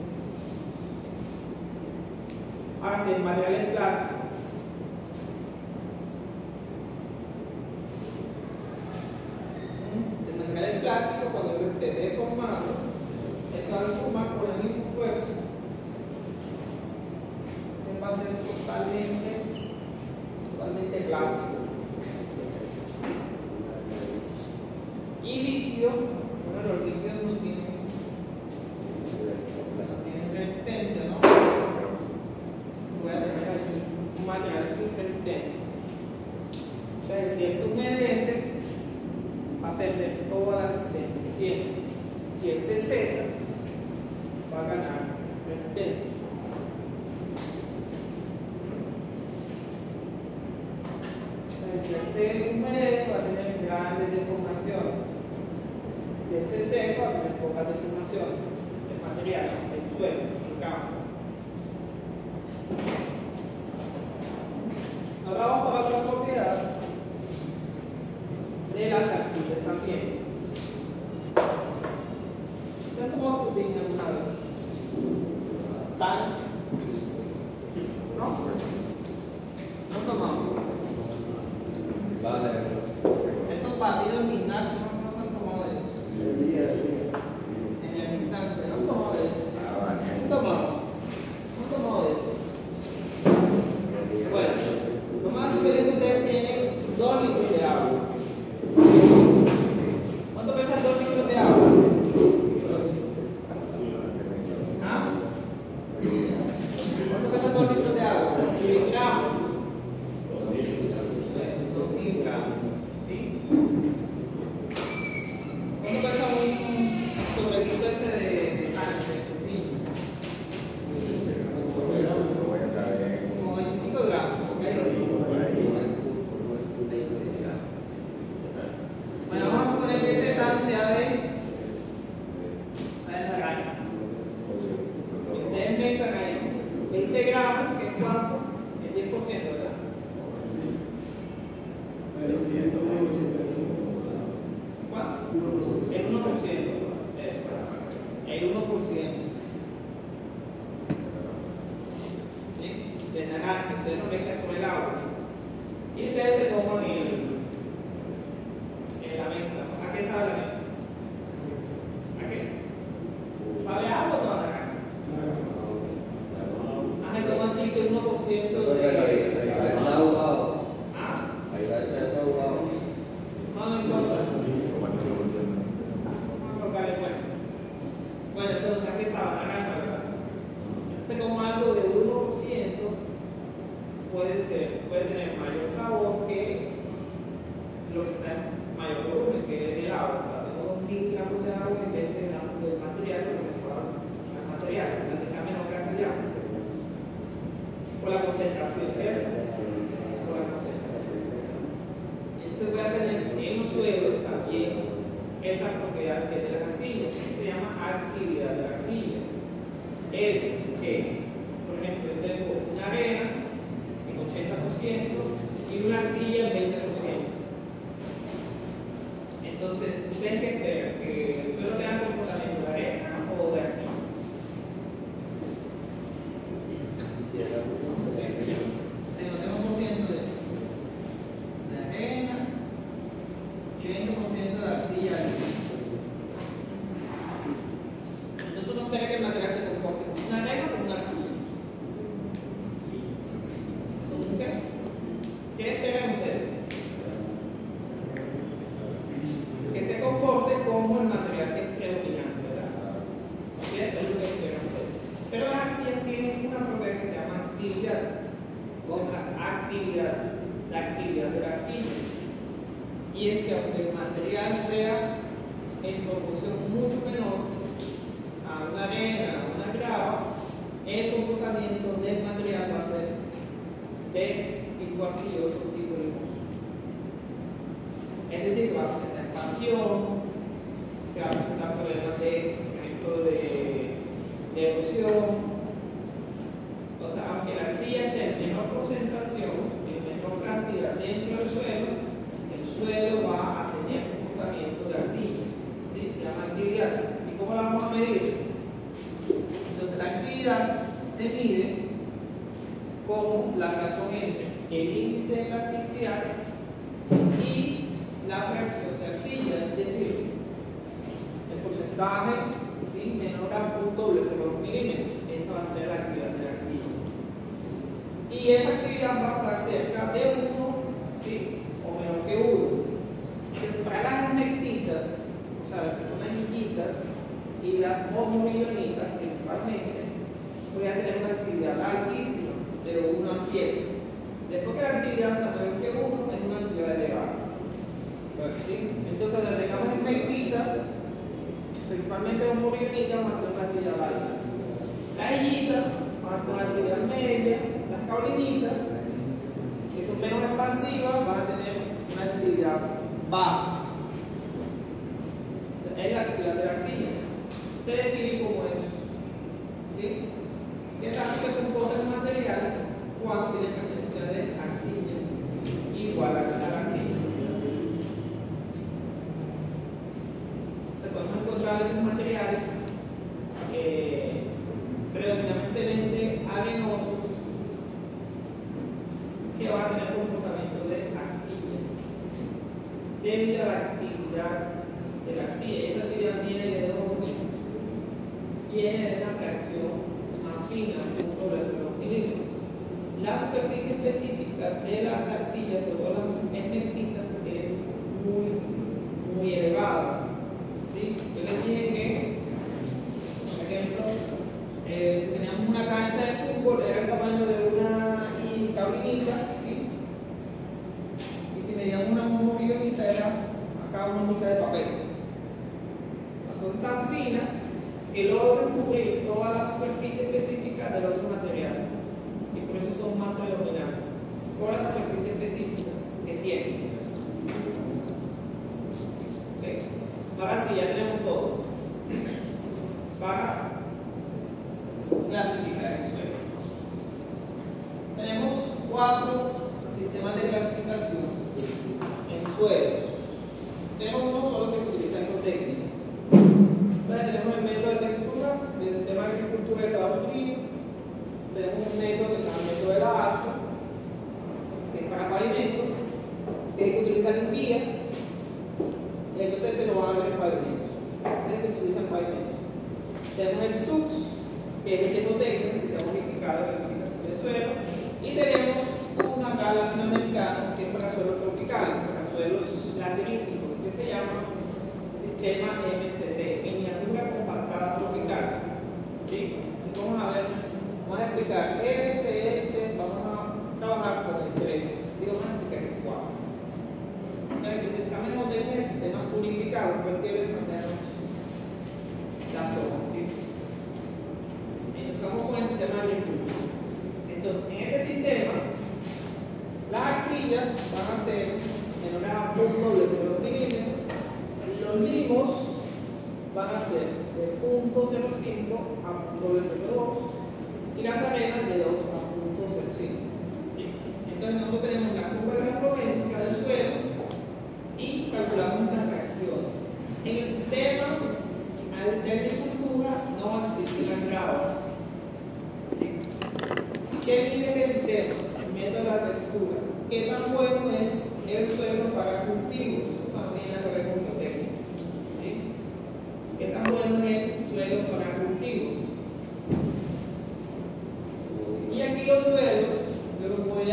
Speaker 1: Ahora, si el material es plástico, cuando lo esté deformado, esto va a deformar por el mismo esfuerzo. Este va a ser totalmente plástico. Y líquido, bueno, los líquidos no tienen resistencia, ¿no? Voy a tener aquí un material sin resistencia. Entonces, si él se humedece, va a perder toda la resistencia que tiene. Si él se seca, va a ganar resistencia. Entonces, si él se humedece, va a tener grandes deformaciones. Si él se seca, va a tener pocas deformaciones. El material, el suelo, el campo. Ahora vamos para otra propiedad de las arcillas también. ¿Ya tomó pudding alguna vez? ¿Tan? ¿No? No tomamos.
Speaker 2: Vale.
Speaker 1: Esos batidos en gimnasio no han tomado de eso. En el instante, no han tomado de eso. No tomado de eso. Bueno, lo más superior que ustedes tienen 2 litros de agua. ¿Cuánto pesan 2 litros de agua? el 1%. ¿Sí? De naranja, ustedes lo mezclan con el agua. Y ustedes se toman la mezcla. ¿A qué sabe la mezcla? ¿A qué? ¿Sabe a agua o sabe a naranja? Ah, se toma así que 1% de
Speaker 2: agua.
Speaker 1: ¿Ah?
Speaker 2: Ahí va el peso agua.
Speaker 1: No me importa. Bueno, entonces aquí estaba naranja, ¿verdad? Entonces, como algo de 1% puede tener mayor sabor que lo que está en mayor volumen, que es el agua. Tengo 2000 gramos de agua en 20 gramos de material, porque me sabe al material, la que está menor cantidad. Por la concentración, ¿cierto? Por la concentración. Entonces voy a tener en los suelos también esa propiedad que es de la arcilla, que se llama actividad de la arcilla. Es que, por ejemplo, yo tengo una arena en 80% y una arcilla en 20%. Entonces, ¿ustedes qué esperan? ¿Que el suelo tenga comportamiento de arena o de arcilla? Tengo 1% de arena y 20% de arcilla. Entonces uno espera que el material se comporte como una arena o como una arcilla. ¿Son qué? ¿Qué esperan ustedes? Que se comporte como el material que es predominante, ¿verdad? ¿Qué es lo que esperan ustedes? Pero las arcillas tienen una propiedad que se llama actividad. Otra actividad, la actividad de la arcilla. Y es que aunque el material sea en proporción mucho menor a una arena, a una grava, el comportamiento del material va a ser de tipo arcilloso, tipo limoso. Es decir, que va a presentar expansión, que va a presentar problemas de, por ejemplo, de erosión. O sea, aunque la arcilla esté en menor concentración, en menor cantidad dentro del suelo va a tener comportamiento de arcilla. ¿Sí? Se llama actividad. ¿Y cómo la vamos a medir? Entonces, la actividad se mide con la razón entre el índice de plasticidad y la fracción de arcilla, es decir, el porcentaje, ¿sí?, menor a 0.0 milímetros. Esa va a ser la actividad de la arcilla. Y esa actividad va a estar cerca de 1, ¿sí?, o menor que 1. Entonces, para las esmectitas, o sea, las que son las niñitas y las homomillonitas principalmente, voy a tener una actividad altísima, de 1 a 7. Después que la actividad sea mayor que 1, es una actividad elevada. ¿Sí? Entonces, donde tengamos esmectitas, principalmente homomillonitas, van a tener una actividad alta. Las hillitas van a tener una actividad media, las caulinitas, que son menos expansivas, van a tener una actividad baja. Es la actividad de la arcilla. Se define como eso. ¿Sí? ¿Qué tanto se comporta el material cuando tiene presencia de arcilla igual a la arcilla? Entonces podemos encontrar esos materiales predominantemente arenosos que van a tener comportamiento de arcilla debido a la actividad de la arcilla. Esa actividad viene de dos milímetros, viene de esa fracción más fina, 0.2 milímetros. La superficie específica de las arcillas o de las esmectitas es muy elevada. ¿Sí? Yo les dije que, por ejemplo, si teníamos una cancha de fútbol, era el tamaño de una cablinita, ¿sí? Y si medíamos una homomillonita, era acá una hojita de papel. Son tan finas que logran cubrir toda la superficie específica del otro material. Y por eso son más predominantes, por la superficie específica que tienen. ¿Okay? Ahora sí, ya tenemos todo para clasificar el suelo. Tenemos 4 sistemas de clasificación en suelos. Tenemos uno solo que se utiliza en técnica. Entonces tenemos el método de textura. Tenemos el SUX, que es el que no tengo, el sistema unificado de clasificación de suelo. Y tenemos una acá latinoamericana que es para suelos tropicales, para suelos lateríticos, que se llama sistema MCT, miniatura compactada tropical. ¿Sí? Entonces vamos a ver, vamos a explicar vamos a trabajar con el 3, digo, vamos a explicar el 4. El examen no tiene el sistema unificado, fue el que les mandé anoche las hojas, ¿sí? Entonces vamos con el sistema agricultura. Entonces, en este sistema, las arcillas van a ser en una .0 milímetros, los limos van a ser de 0.05 a 0.02 y las arenas de 2 a 0.05. ¿Sí? Entonces nosotros tenemos la curva granulométrica del suelo y calculamos las reacciones. En el sistema de agricultura no existen grados. ¿Sí? ¿Qué mide el sistema? Midiendo la textura. ¿Qué tan bueno es el suelo para cultivos? También la pregunta técnica. ¿Sí? ¿Qué tan bueno es el suelo para cultivos? Y aquí los suelos, yo los voy a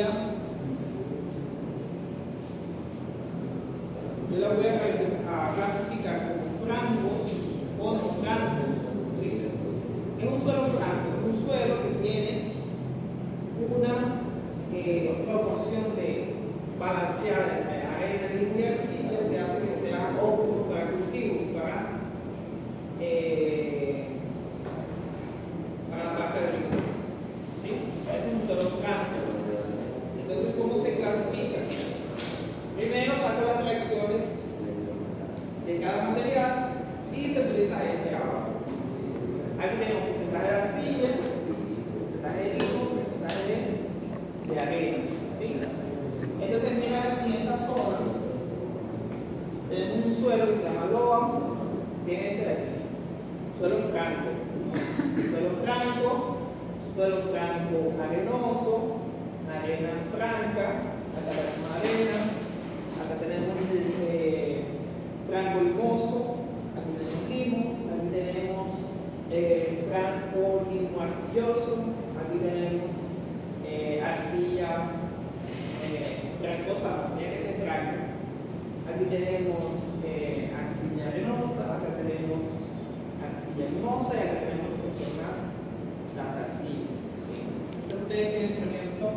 Speaker 1: clasificar como francos o no francos. ¿Sí? Es un suelo franco, es un suelo que tiene una proporción de balanceada entre arena, limo y arcilla que hace que sea óptimo para cultivos y para la parte agrícola. ¿Sí? Es un suelo franco. Entonces, ¿cómo se clasifica? Primero saco las reacciones de cada material y se utiliza este abajo. Aquí tenemos porcentaje de arcilla, porcentaje de limo, porcentaje de arena. ¿Sí? Entonces, mira, en esta zona tenemos un suelo que se llama loam, que es este de aquí. Suelo franco. Suelo franco arenoso, arena franca, acá tenemos arena, acá tenemos franco limoso, aquí tenemos limo, aquí tenemos franco limo arcilloso, aquí tenemos arcilla francosa, tiene que ser franca. Aquí tenemos arcilla arenosa, acá tenemos arcilla limosa y acá tenemos las arcillas. Entonces ustedes tienen, por ejemplo,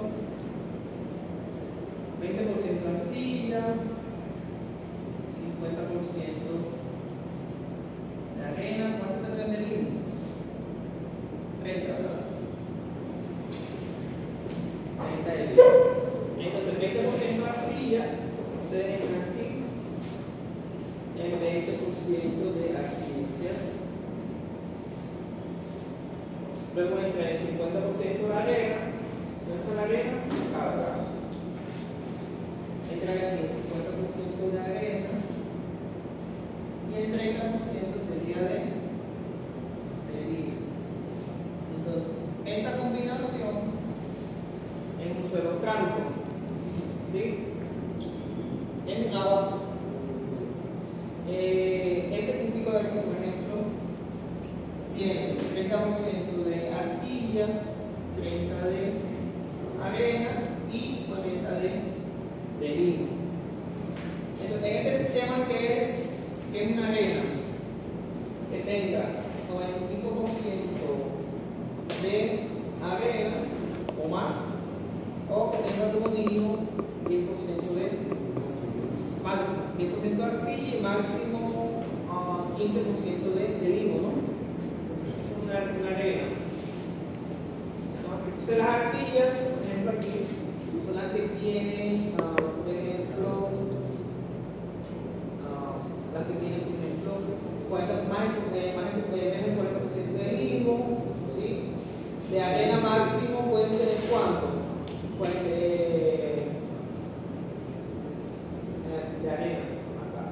Speaker 1: 20% arcilla, 50% de arena. ¿Cuánto tendrán de limo? 30, ¿verdad? 30 de limo. Entonces, 20% de arcilla, ustedes entran aquí, el 20% de arcilla, ¿cierto? Luego entra el 50% de arena. ¿Dónde está la arena? Acá. Entra aquí el 50% de arena y el 30% sería de limo. Entonces, esta combinación es un suelo franco. ¿Sí? En agua. Este puntico de aquí, por ejemplo, tiene 30% de arcilla, 30% de arena y 40% de limo. Entonces, en este sistema que es una arena que tenga 95% de arena o más, o que tenga como mínimo 10% de máximo, 10% de arcilla y máximo 15% de limo, ¿no? Es una arena. Entonces las arcillas, por ejemplo aquí, son las que tienen, por ejemplo, menos 40% de limo, ¿sí? De arena máximo pueden tener ¿cuánto? Pues de arena, acá.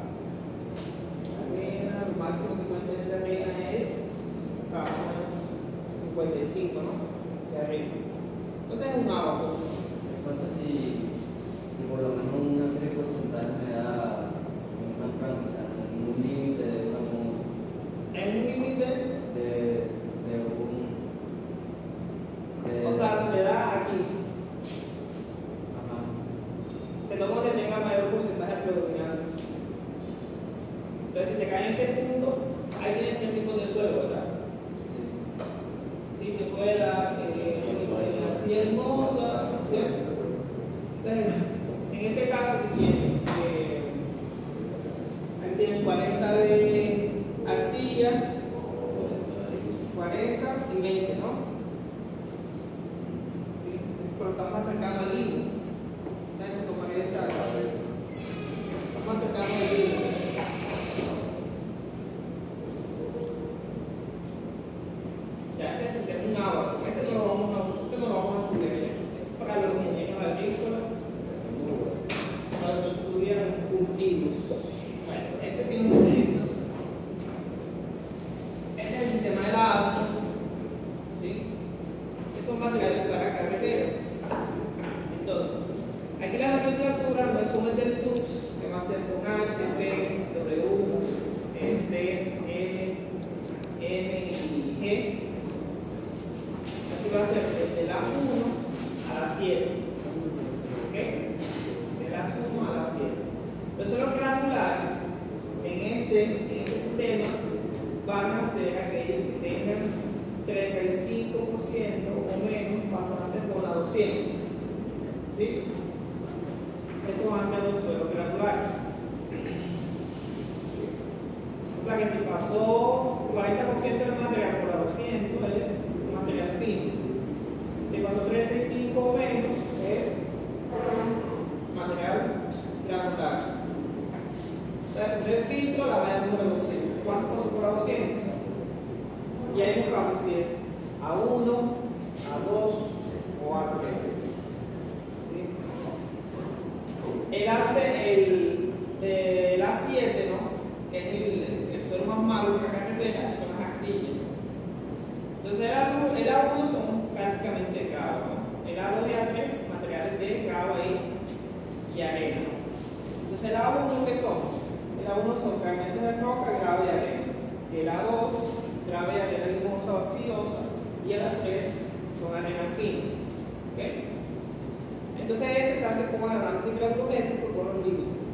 Speaker 1: Arena, lo máximo que pueden tener de arena es más o menos 55, ¿no? De arena. Entonces es un abajo.
Speaker 2: ¿Qué pasa si por lo menos una serie de porcentaje me da un franco? O sea, un límite de una
Speaker 1: ¿Es un límite?
Speaker 2: de
Speaker 1: 40 y 20, ¿no? ¿Sí? Pero estamos más cercanos al límite. Entonces, 140, estamos más cercanos al límite. Ya se necesita un agua, porque este no lo vamos a estudiar. Para los ingenieros agrícolas, para los que estudian cultivos. Bueno, este sí nos interesa. Este es el sistema de la ASCO, ¿sí? Estos son materiales para carreteras. Entonces, aquí la nomenclatura no es como el del SUS, que va a ser con H, P, W, C, N, M y G. Aquí va a ser desde la 1 a la 7. ¿Ok? De las 1 a las 7. Entonces los granulares en este sistema van a ser aquellos que tengan 35% o menos pasantes por la 200. ¿Sí? Estos van a ser los suelos granulares. O sea que si pasó 40% del material por la 200 es material fino. Si pasó 35 o menos es material granular. O sea, el filtro la valla número 200. ¿Cuánto pasó por la 200? Y ahí buscamos si es a 1, a 2 o a 3. ¿Sí? El A7, ¿no? Que es el suelo más malo de la carretera, son las arcillas. Entonces el A1 son prácticamente grava, ¿no? El A2 y A3, materiales de grava y arena. Entonces el A1, ¿qué son? El A1 son fragmentos de roca, grava y arena. El A2, grava y arena limosa o arcillosa. Y el A3 son arenas finas. ¿Okay? Entonces este se hace con análisis granulométrico con los límites.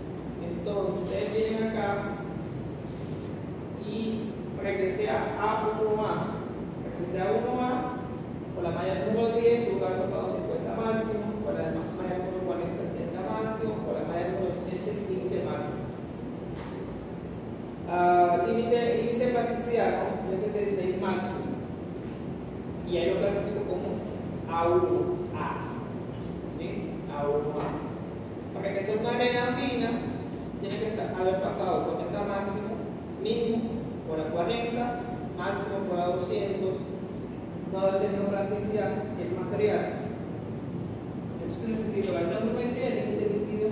Speaker 1: Entonces ustedes vienen acá y para que sea A1A, que sea 1A, por la malla número 10 tuvo que haber pasado 50 máximo, por la malla número 40 30 máximo, por la malla número 115 máximo. Índice de plasticidad, ¿no? Tiene que ser 6 máximo. Y ahí lo clasifico como A1A. ¿Sí? A1A. Para que sea una arena fina, tiene que haber pasado 40 máximo, mínimo, por la 40, máximo por la 200, no haber tenido plasticidad el material. Entonces necesito la granulometría, el límite líquido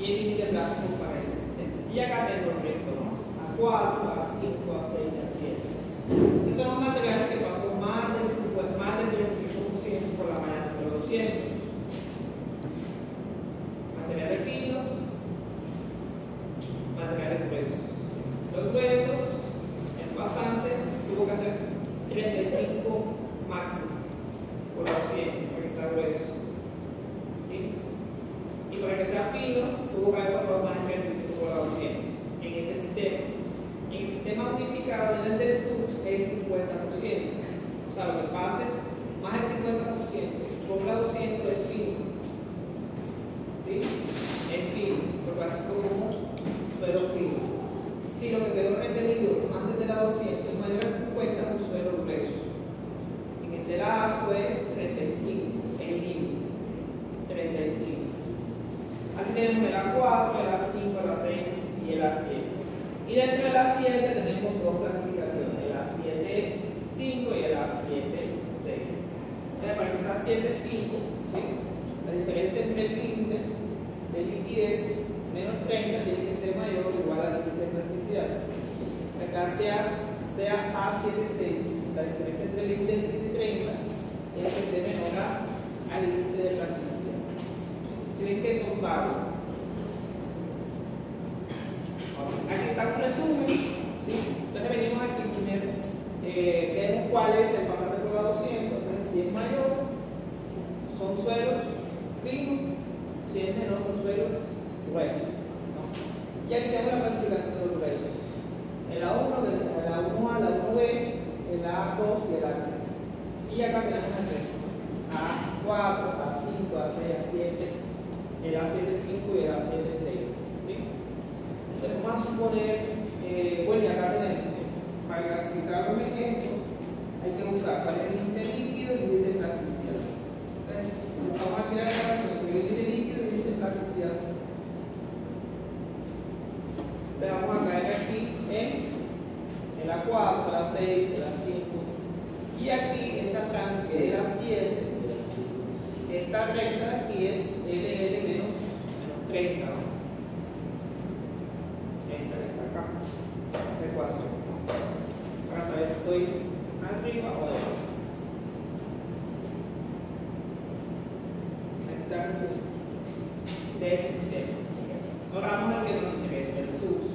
Speaker 1: y el límite plástico para este sistema. Y acá tengo el resto, ¿no? A4, A5, A6, A7. Estos son los materiales que pasó más del 35% por la malla número 200. Materiales finos, materiales gruesos. Los gruesos, el pasante tuvo que hacer 35 máximo por la 200 para que sea grueso. ¿Sí? Y para que sea fino, tuvo que haber pasado más de 35 por la 200 en este sistema. En el sistema unificado, en el del SUS, es 50%. O sea, lo que pase, más del 50% por la 200 es fino. ¿Sí? Es fino, lo clásico como suelo fino. Si lo que quedó retenido antes de la 200 es mayor al 50, es un suelo grueso. En el de la ASCO es 35, el mínimo. 35. Aquí tenemos el A4, el A5, el A6 y el A7. Y dentro del A7 tenemos dos clasificaciones, el A7-5 y el A7-6. Entonces, para que sea 7-5, ¿sí? La diferencia entre el límite de liquidez menos 30 tiene que ser mayor o igual al índice de plasticidad. Acá sea A7-6, la diferencia entre el índice de 30 tiene que ser menor al índice de plasticidad. Si ven que son varios. Aquí está un resumen. ¿Sí? Entonces venimos aquí primero, vemos cuál es el pasante por la 200. Entonces si es mayor, son suelos finos, si es menor, son suelos gruesos, ¿no? Y aquí tenemos la clasificación de los gruesos. El A1, el A1A, el A1B, el A2 y el A3. Y acá tenemos el resto. A4, A5, A6, A7, el A7-5 y el A7-6. ¿Sí? Entonces vamos a suponer, bueno, y acá tenemos, para clasificar los ejemplos, hay que buscar cuál es el límite líquido y el índice de plasticidad. Entonces, vamos a mirar la relación entre el límite líquido y el índice de plasticidad. Entonces, vamos a caer aquí en la 4, la 6, la 5. Y aquí, esta trans, que es la 7, esta recta de aquí es LL menos 30, ¿no? Esta que está acá, esta ecuación, ¿no? Para saber si estoy arriba o abajo. Esta es de ese sistema. Ahora vamos al que nos interesa, el SUS.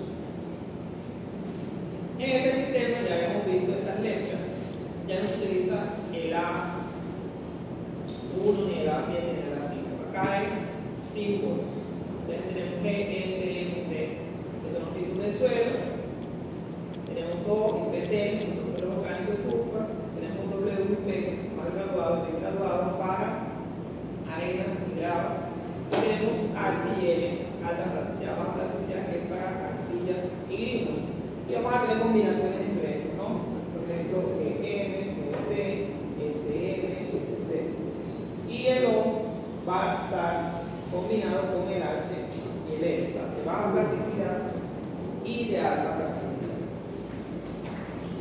Speaker 1: En este sistema ya hemos visto estas letras. Ya no se utiliza el A1, ni el A7, ni el A5. Acá es símbolos. Entonces tenemos G, S, M, C, que son los tipos de suelo. Tenemos O, IPT, que son los suelos orgánicos y tufas. Tenemos W, P, que son mal graduados y bien graduados para arenas y grava. Y tenemos H y L, alta plasticidad, baja plasticidad, que es para arcillas y limos. Y vamos a tener combinaciones entre estos, ¿no? Por ejemplo, EM, EC, SM, SC. Y el O va a estar combinado con el H y el L, o sea, de baja plasticidad y de alta plasticidad.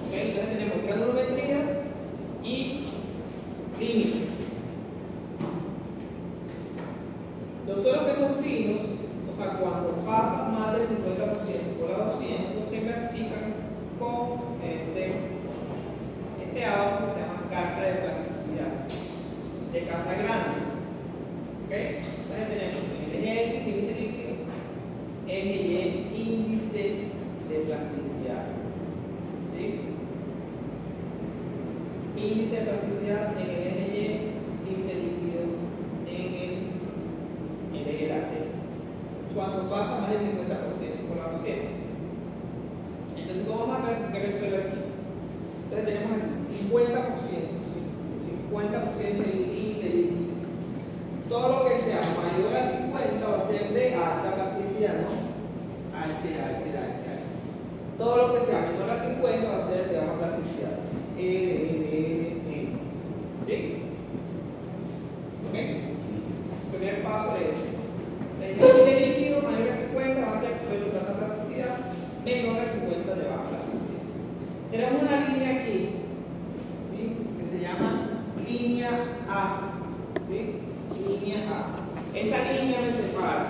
Speaker 1: ¿Ok? Entonces tenemos granulometrías y límites. Los suelos que son finos, o sea, cuando pasan más del 50% por la 200, se clasifican con este abajo que se llama carta de plasticidad de casa grande. ¿Ok? Entonces tenemos el eje límite líquido, eje y índice de plasticidad. ¿Sí? Índice de plasticidad en el eje y, límite líquido en el eje de las X. Cuando pasa más del 50% por la 200. Entonces, ¿cómo vamos a clasificar el suelo aquí? Entonces tenemos aquí 50% del límite líquido. Todo lo que sea mayor a 50 va a ser de alta plasticidad, ¿no? H. Todo lo que sea menor a 50 va a ser de baja plasticidad. ¿Sí? ¿Ok? El primer paso es el límite líquido mayor a 50 va a ser suelo de alta plasticidad, menor a 50 de baja plasticidad. Tenemos una línea aquí, ¿sí? Que se llama línea A. ¿Sí? Línea A. Esa línea me separa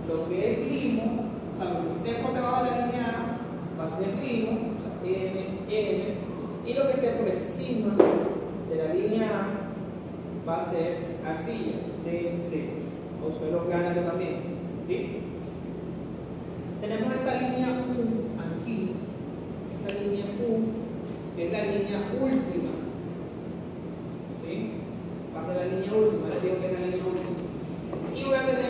Speaker 1: lo que es limo, o sea, lo que esté por debajo de la línea A va a ser limo, o sea, M, y lo que esté por encima de la línea A va a ser arcilla, C, o suelo orgánico también. ¿Sí? Tenemos esta línea U aquí, esa línea U, que es la línea última. ¿Sí? Va a ser la línea última, les digo que es la línea última. Y voy a tener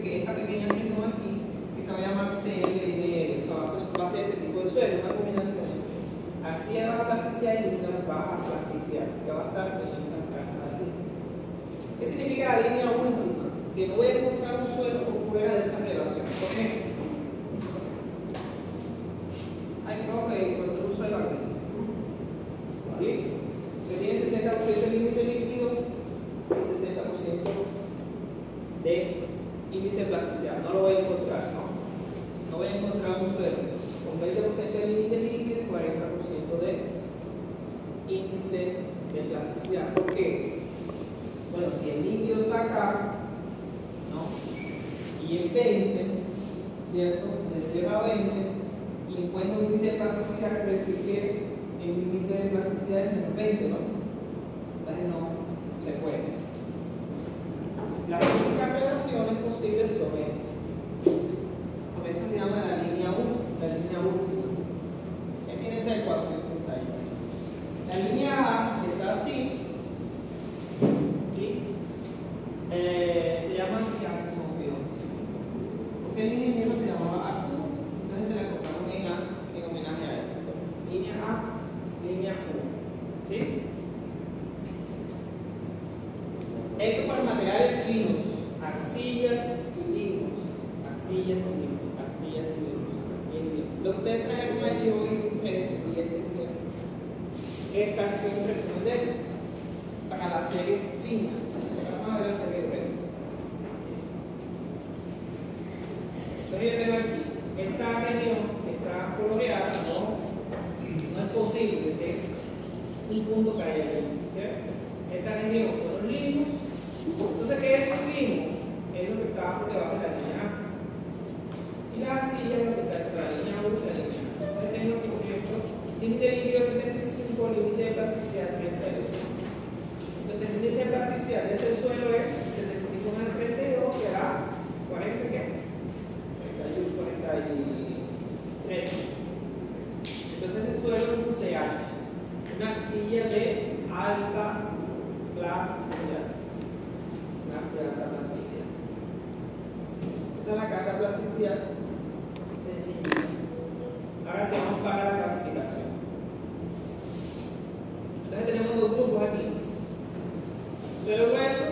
Speaker 1: esta pequeña línea aquí, que se va a llamar CLL, o sea, va a ser ese tipo de suelo, una combinación entre arcilla de baja plasticidad y línea de baja plasticidad, que va a estar en esta franja de aquí. ¿Qué significa la línea última? Que no voy a encontrar un suelo por fuera de esa relación. Por ejemplo, hay profe, encontré un suelo aquí. ¿Sí? Que tiene 60% de límite líquido y 60% de índice de plasticidad. No lo voy a encontrar, ¿no? No voy a encontrar un suelo con 20% de límite líquido y 40% de índice de plasticidad. ¿Por qué? Bueno, si el líquido está acá, ¿no? Y el 20, ¿cierto? De 0 a 20, y encuentro un índice de plasticidad, quiere decir que el límite de plasticidad es menos 20, ¿no? Entonces no se puede. Las únicas relaciones posibles son estas. Por eso se llama la línea U, la línea última. ¿Qué tiene esa ecuación que está ahí? La línea A está así. ¿Sí? Se llama así, que son pilotos. Porque el ingeniero se llamaba Arturo, entonces se le colocaron en A en homenaje a él. Línea A, línea U. ¿Sí? Esto para materiales finos, arcillas y limos. es casi una impresión de para la serie fina. Vamos a ver la serie gruesa. Entonces yo tengo aquí, esta región está coloreada, no es posible que un punto caiga aquí. Esta región son los limos. Entonces, ¿qué es un limo? Es lo que está por debajo de la línea A. Y la arcilla es lo que está entre la línea U y la línea A. Entonces tengo, por ejemplo, límite líquido 75, límite de plasticidad 32. Entonces el índice de plasticidad de ese suelo es 75 menos 32, que da 40, ¿qué? 41, 43. Entonces ese suelo es un CH, una arcilla de alta plasticidad. Una arcilla de alta plasticidad. Esa es la carga plasticidad sencilla. Ahora sí vamos para la clasificación. Entonces tenemos dos grupos aquí. Suelo grueso,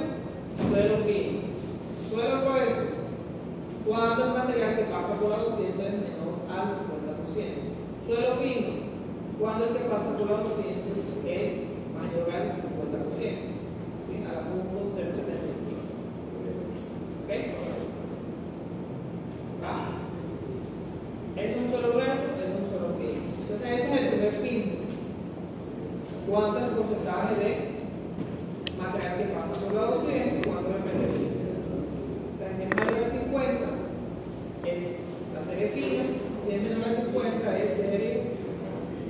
Speaker 1: suelo fino. Suelo grueso, cuando el material que pasa por la 200 es menor al 50%. Suelo fino, cuando el que pasa por la 200 es mayor al 50%. ¿Sí? A la punto 0.75. ¿Ok? Es un suelo grueso, es un suelo fino. Entonces ese es el primer filtro. ¿Cuánto es el porcentaje de material que pasa por la 200? ¿Cuánto es el PTB? Entonces, si es mayor al 50, es la serie fina. Si es menor al 50, es serie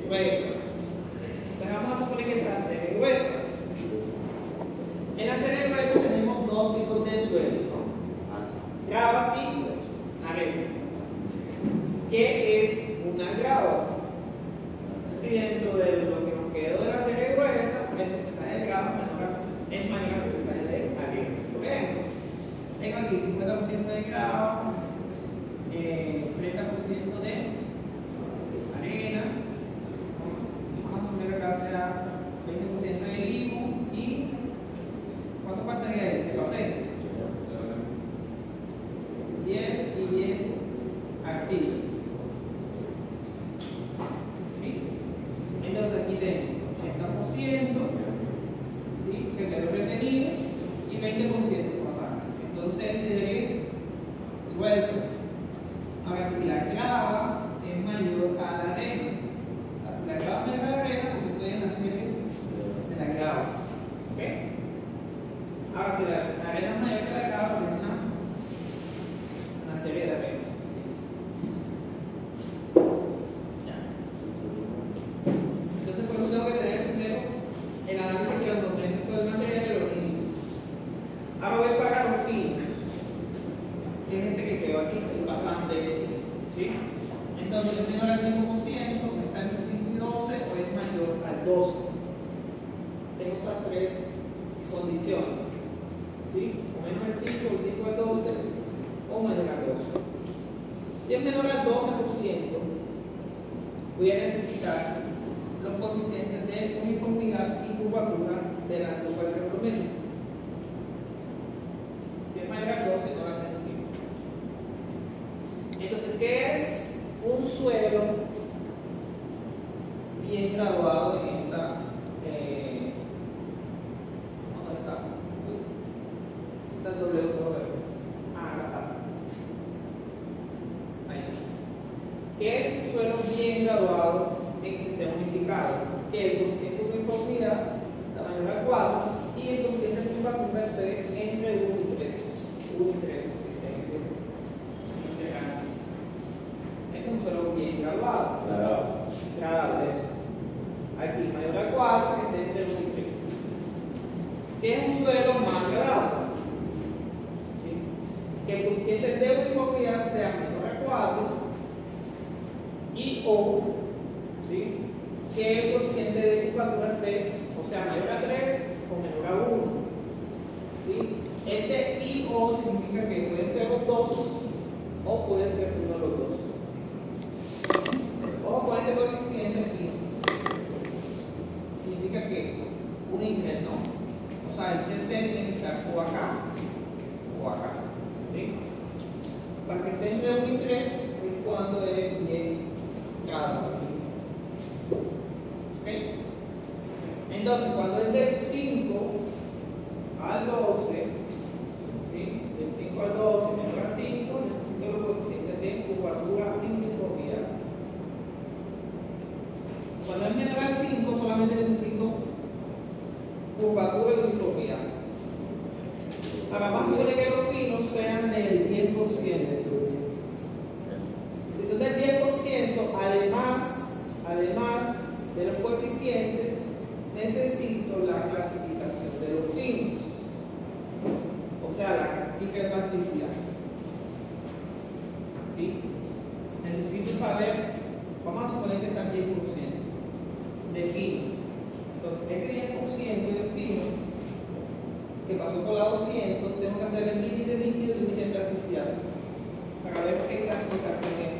Speaker 1: gruesa. Entonces vamos a suponer que esta serie gruesa. En la serie gruesa tenemos dos tipos de suelos: gravas y arena. ¿Qué es una grava? Si dentro de lo que nos quedó de la serie gruesa, el porcentaje de grava es mayor al porcentaje de arena. ¿Lo ven? Tengo aquí 50% de grava, 30% de arena. Vamos a asumir que acá sea 20% de limo y ¿cuánto faltaría ahí? ¿Qué pasé? 10 y 10 arcillas. Entonces aquí tengo 80%, ¿sí? Que quedó retenido, y 20% pasar. Entonces sería grueso. Ahora aquí la grava es mayor a la arena. O sea, si la grava es mayor a la arena, porque estoy en la serie de la grava. ¿Ok? Ahora si la arena es mayor que la grava, pues es una serie de arena. Tengo que tener primero el análisis kilométrico del material y los límites. Ahora voy para los finos. Hay gente que quedó aquí, el pasante, ¿sí? Entonces es menor al 5%, está entre 5 y 12 o es mayor al 12. Tengo esas tres condiciones, ¿sí? O menor al 5, o 5 al 12, o mayor al 12. Si es menor al 12%, voy a necesitar los coeficientes de uniformidad y curvatura de la curva del reglamento. Si es mayor al 12, no la necesito. Entonces, ¿qué es un suelo bien graduado en esta? ¿Dónde está? Está el doble ver. Acá está. Ahí. ¿Qué es un suelo bien graduado en sistema unificado? Que el coeficiente de uniformidad está mayor al 4 y el coeficiente de curvatura esté entre 1 y 3. 1 y 3. Es un suelo bien graduado. Graduado, eso. Aquí mayor al 4, que esté entre 1 y 3. ¿Qué es un suelo más graduado? ¿Sí? Que el coeficiente de uniformidad sea menor al 4 y o, ¿sí?, que el coeficiente de curvatura esté, o sea, mayor a 3 o menor a 1. ¿Sí? Este y o significa que pueden ser los dos o puede ser uno de los dos. Ojo con este coeficiente aquí. Significa que un inglés, ¿no? O sea, el CC tiene que estar o acá o acá. ¿Sí? Para que esté entre 1 y 3 es cuando es bien graduado. ¿Ok? Entonces, cuando es del 5 al 12, ¿sí? Del 5 al 12 menor a 5, necesito los coeficientes de curvatura y uniformidad. Cuando es menor al 5, solamente necesito curvatura y uniformidad. Ahora vamos a suponer que los finos sean del 10%. Si son del 10%, además de los coeficientes, necesito la clasificación de los finos, o sea, la discrepanticidad. ¿Sí? Necesito saber, vamos a suponer que sea 10% de fino. Entonces, ese 10% de fino que pasó por la 200, tengo que hacer el límite líquido y el límite de plasticidad para ver qué clasificación es.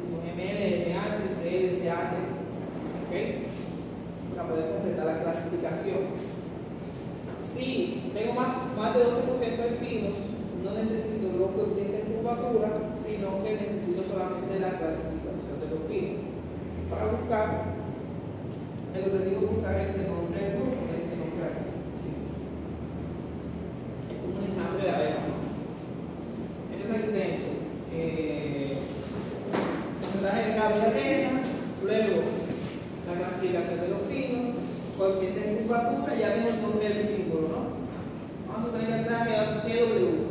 Speaker 1: Es un ML, MH, CL, CH. ¿Ok? Para poder completar la clasificación. Si tengo más de 12% de finos, no necesito los coeficientes de curvatura, sino que necesito solamente la clasificación de los finos. Para buscar, el objetivo es buscar este nombre del grupo, este nombre aquí. Es como un enjambre de abejas, ¿no? Entonces aquí tengo porcentaje de cabo de arena, luego la clasificación de los finos, coeficientes de curvatura, ya tengo el nombre del símbolo, ¿no? Vamos a suponer que sea TW.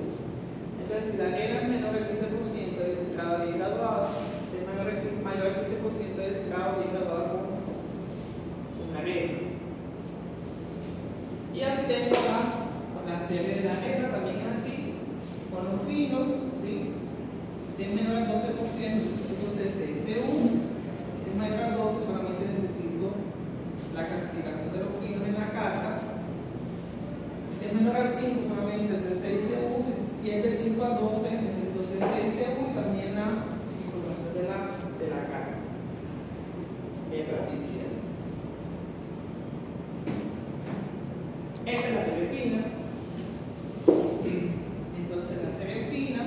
Speaker 1: Entonces, si la arena es menor al 15%, es grado bien graduado. Si es mayor al 15%, es grado bien graduado con una arena. Y así tengo la serie de la arena, también es así, con los finos, ¿sí? Si es menor al 12%, entonces es 6C1. Si es mayor al 12, solamente necesito la clasificación de los finos en la carta. Si es menor al 5, solamente es el 6C1. Si es del 5 al 12, necesito el 6C1 y también la información de la carta. Esta es la serie fina. Entonces, la serie fina,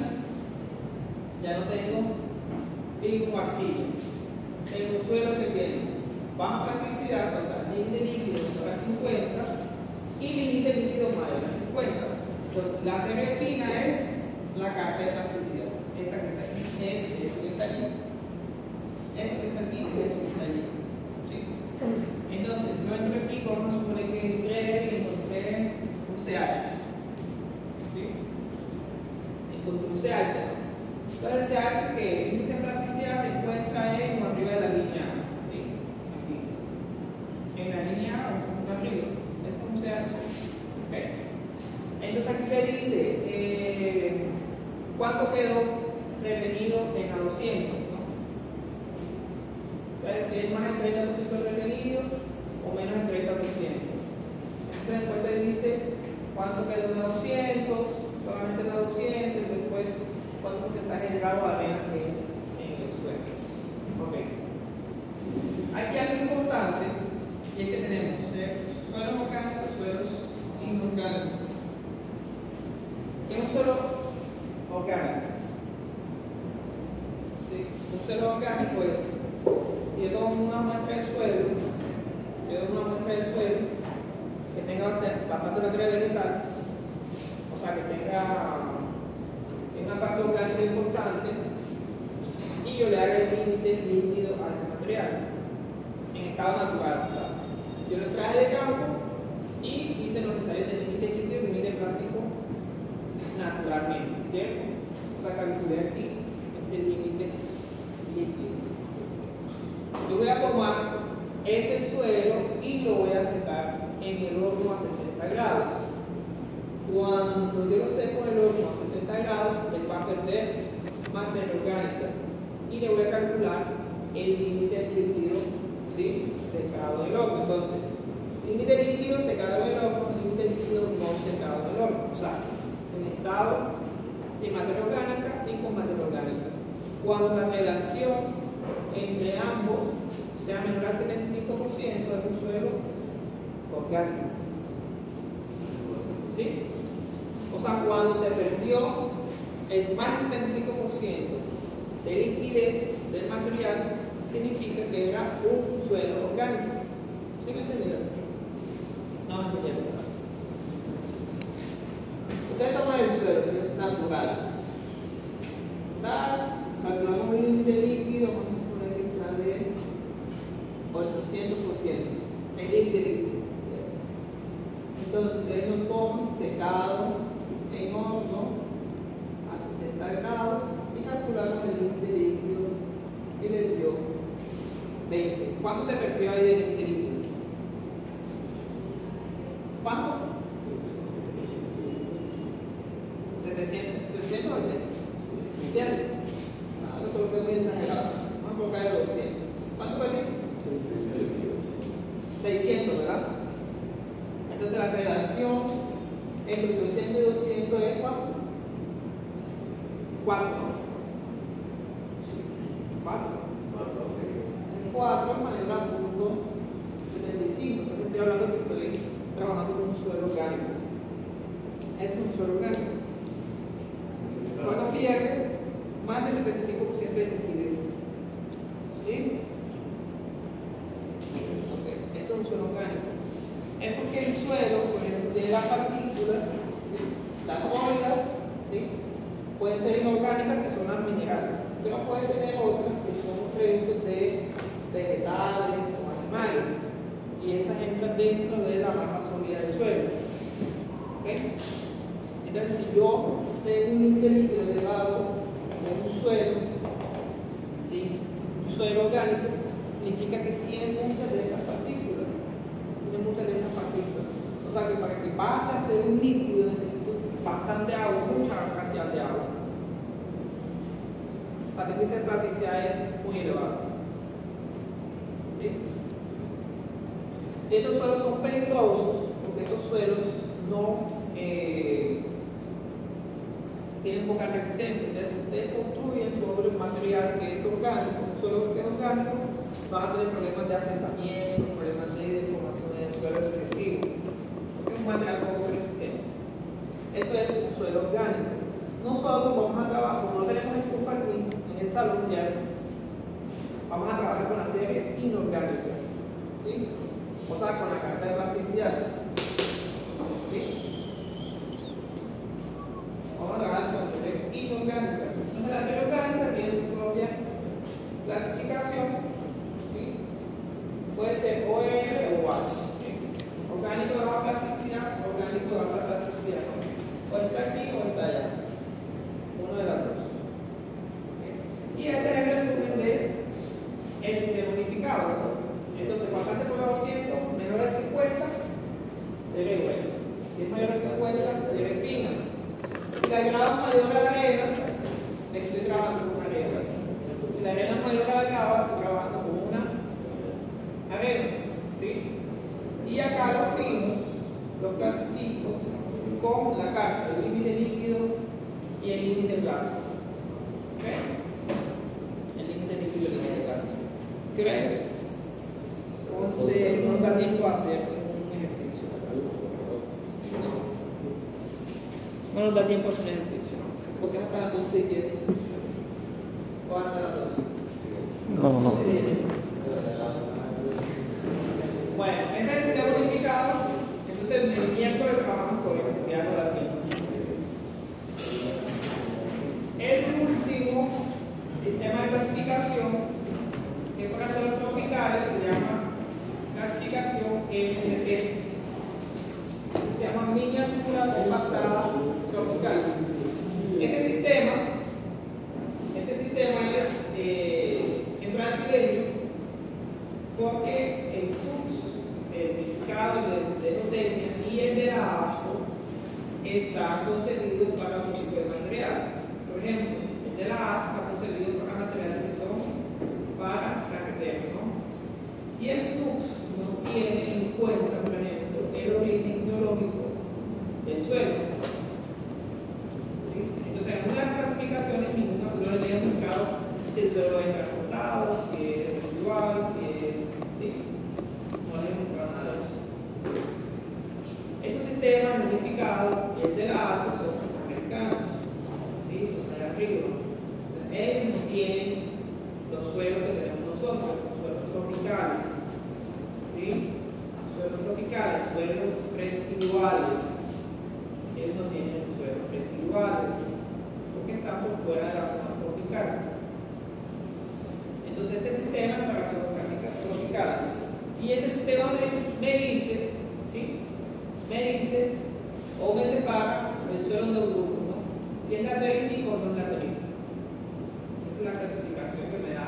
Speaker 1: ya no tengo un vacío. Tengo un suelo que tiene baja plasticidad, o sea, límite líquido menor a 50 y límite líquido mayor a 50. Entonces, la serie fina es la carta de plasticidad. Esta que está aquí, es eso que está allí. Esto que está aquí y eso que está allí. ¿Sí? Entonces, yo entro aquí, vamos a suponer que encontré un CH. ¿Sí? Encontré un CH. Entonces, el CH que el índice de plasticidad se encuentra en o arriba de la línea A. ¿Sí? Aquí. En la línea A o arriba. Ese es un CH. ¿Okay? Entonces, aquí te dice cuánto quedó retenido en la 200. Entonces, si es más del 30% retenido o menos del 30%. Entonces, después te dice cuánto quedó en la 200, solamente en la 200, y después cuánto porcentaje de grado de arena que es en el suelo. Ok. Aquí hay algo importante, y es que tenemos suelos orgánicos, suelos inorgánicos. ¿Qué es un suelo orgánico? ¿Sí? Un suelo orgánico es yo tomo una muestra del suelo, que tenga bastante material vegetal, o sea, que tenga una parte orgánica importante, y yo le hago el límite líquido a ese material en estado natural. O sea, yo lo traje de campo y hice lo necesario de límite líquido y límite plástico naturalmente, ¿cierto? O sea, calculé aquí ese límite líquido. Yo voy a tomar ese suelo y lo voy a secar en el horno a 60 grados. Cuando yo lo seco en el horno a 60 grados, él va a perder materia orgánica y le voy a calcular el límite líquido, ¿sí? Secado del horno. Entonces, límite líquido secado del horno, límite líquido no secado del horno. O sea, en estado sin materia orgánica y con materia orgánica. Cuando la relación entre ambos sea menor al 75%, es un suelo orgánico. ¿Sí? O sea, cuando se perdió es más del 75% de liquidez del material, significa que era un suelo orgánico. ¿Sí me entendieron? No es invierno. Ustedes toman el suelo, ¿sí? Natural. Calculamos un límite líquido, vamos a suponer que sea de 800%. El límite líquido. Entonces ustedes lo ponen secado en horno a 60 grados y calcularon el límite líquido y les dio 20. ¿Cuánto se perdió ahí de límite líquido? ¿Cuánto? 780. ¿Cierto? No creo que es muy exagerado. Vamos a colocar el 200. ¿Cuánto perdí? 600, ¿verdad? Entonces la relación entre 200 y 200 es ¿cuánto? 4. 4 mayor a punto 75. Entonces estoy hablando que estoy trabajando con un suelo orgánico. Es un suelo orgánico. Cuando pierdes más del 75% de liquidez. ¿Sí? Okay. Eso es un suelo orgánico. Es porque el suelo, por ejemplo, tiene las partículas, ¿sí? Las sólidas, ¿sí? Pueden ser inorgánicas, que son las minerales, pero puede tener otras que son productos de vegetales o animales, y esas entran dentro de la masa sólida del suelo. ¿Okay? Entonces, si yo tengo un límite líquido elevado de un suelo, ¿sí? Un suelo orgánico, significa que tiene muchas de estas partículas. O sea que para que pase a ser un líquido necesito bastante agua, mucha cantidad de agua. O sea que el índice de plasticidad es muy elevado. ¿Sí? Estos suelos son peligrosos porque estos suelos no tienen poca resistencia. Entonces, si ustedes construyen sobre un material que es orgánico, un suelo que es orgánico, van a tener problemas de asentamiento, problemas de deformación en el suelo excesivo, porque es un material poco resistente. Eso es un suelo orgánico. Nosotros vamos a trabajar, como no tenemos estufa aquí en el salón, ¿cierto? Vamos a trabajar con la serie inorgánica, ¿sí? O sea, con la carta de plasticidad. ¿Sí? Vamos a trabajar con la serie inorgánica. Entonces, la serie orgánica tiene su propia clasificación. ¿Sí? Puede ser OR o H. ¿Sí? Orgánico de baja plasticidad, orgánico de alta plasticidad. ¿No? O está aquí o está allá. Uno de las dos. ¿Sí? Y este es el resumen del sistema unificado. ¿No? Entonces, pasante por 200, menor de 50, se ve gruesa. Si es mayor de 50, se ve fina. Si la grava es mayor a la arena, estoy trabajando con una arena. Si la arena es mayor a la grava, estoy trabajando con una arena. ¿Sí? Y acá los finos los clasifico con la carta, el límite líquido y el límite blanco. ¿Ok? El límite líquido y el límite blanco. ¿Crees? Entonces, no da tiempo a hacer un ejercicio. No nos da tiempo a hacer un ejercicio. Porque hasta las 11:10. O hasta las 12.
Speaker 3: No.
Speaker 1: Bueno, este es el sistema unificado. Entonces, el miércoles trabajamos sobre eso, ya no da tiempo. El último sistema de clasificación, que para suelos tropicales se llama clasificación MCT. Se llama miniatura compactada tropical. Este sistema es en brasileño porque el SUX, el certificado de endotecnia y el de la ASCO están concedidos para múltiples materiales. Por ejemplo, el de la ASCO está concedido para materiales que son para carreteras, ¿no? Y el SUX no tiene en cuenta, por ejemplo, el origen geológico del suelo. ¿Sí? Entonces, en una de las clasificaciones, ninguna no le había indicado si el suelo es transportado, si es residual, si es. ¿Sí? No le había indicado nada de eso. Estos sistemas unificados y el de la ASCO son americanos, ¿sí? Son de arriba. Ellos no tienen los suelos que tenemos nosotros, suelos tropicales. ¿Sí? Suelos tropicales, suelos Y este sistema me dice, ¿sí? Me dice, o me separa el suelo en dos grupos, ¿no? Si es laterítico o no es laterítico. Esa es la clasificación que me da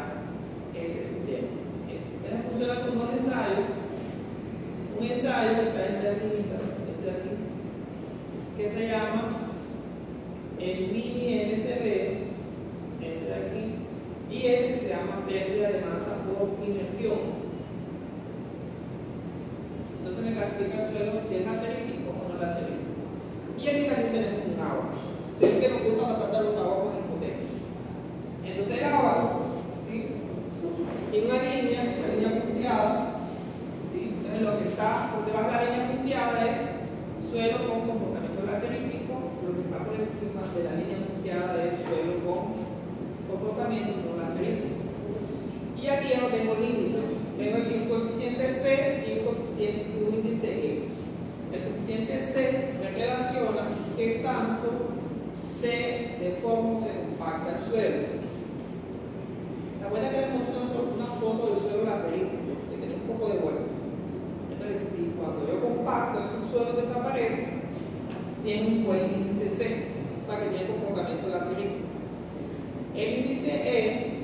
Speaker 1: este sistema. ¿Sí? Entonces funciona con dos ensayos. Un ensayo que está en técnica, este de aquí, que se llama el mini MCB, este de aquí, y este que se llama pérdida de masa por inmersión. Entonces me clasifica el suelo si es laterítico o no laterítico. Y aquí también tenemos un agua. Sé que nos gusta bastante los aguas en potencia. Entonces el agua, ¿sí? Tiene una línea punteada, ¿sí? Entonces lo que está por debajo de la línea punteada es suelo con comportamiento laterítico, lo que está por encima de la línea punteada es suelo con comportamiento no laterítico. Y aquí ya no tengo límites. Tengo aquí un coeficiente C y un índice E. El coeficiente C me relaciona qué tanto se deforma o se compacta el suelo. ¿Se acuerdan que les mostré una foto del suelo laterítico que tiene un poco de vuelta? Entonces, si cuando yo compacto esos suelos desaparecen, tiene un buen índice C, o sea que tiene comportamiento laterítico. El índice E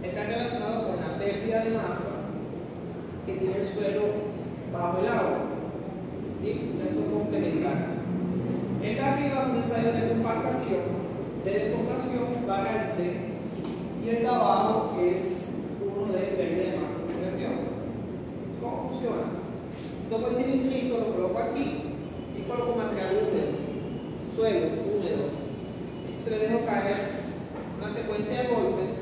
Speaker 1: está relacionado con la pérdida de masa que tiene el suelo bajo el agua. ¿Sí? Eso es complementario. El de arriba es un ensayo de compactación, de deformación para el C, y el de abajo es uno de pérdida de masa por inmersión. ¿Cómo funciona? Tomo el cilindrito, lo coloco aquí y coloco material húmedo, suelo húmedo. Entonces le dejo caer una secuencia de golpes,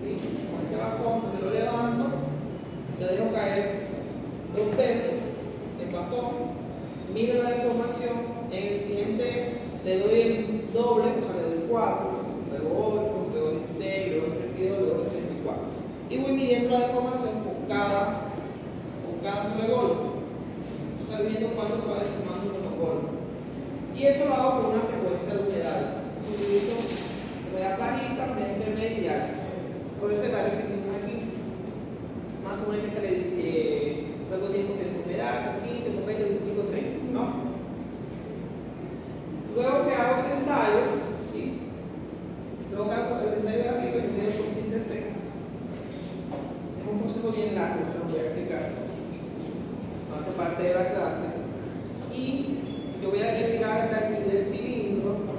Speaker 1: ¿sí? Con este bastón, me lo levanto, le dejo caer 2 veces el bastón, mido la deformación. En el siguiente le doy el doble, o sea, le doy 4, luego 8, luego 16, luego 32, luego 64. Y voy midiendo la deformación con cada número de golpes. O sea, viendo cuándo se va deformando los golpes. Y eso lo hago con una secuencia de humedades. Utilizo humedad bajita, media intermedia. Por eso el valor seguimos aquí. Más o menos luego 10% de humedad, 15, 20, 25, 30, ¿no? Luego que hago ese ensayo, ¿sí? Luego que hago el ensayo de arriba, yo mido el coeficiente C. Es un proceso bien largo, se lo voy a explicar. Hace parte de la clase. Y yo voy a retirar de aquí del cilindro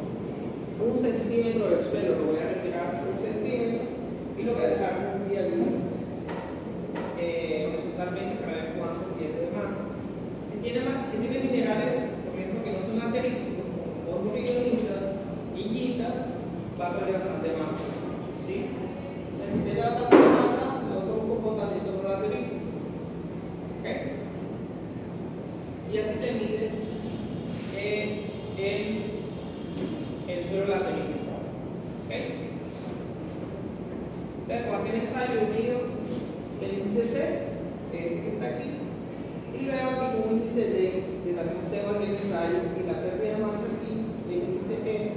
Speaker 1: 1 centímetro del suelo, lo voy a retirar 1 centímetro y lo voy a dejar un día horizontalmente para ver cuánto pierde de masa. Si tiene minerales, por ejemplo, que no son lateríticos, como borrionitas, hillitas, va a perder bastante masa. ¿Sí? Entonces, si pierde bastante masa, le otro un comportamiento no laterítico. ¿Ok? Y así se mide el suelo laterítico. ¿Ok? Entonces, cualquier ensayo mido el índice C, que está aquí, y luego aquí con un índice D, que también tengo aquí el ensayo, y la pérdida de masa aquí, el índice E,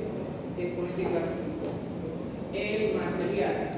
Speaker 1: que es con el que clasifico el material.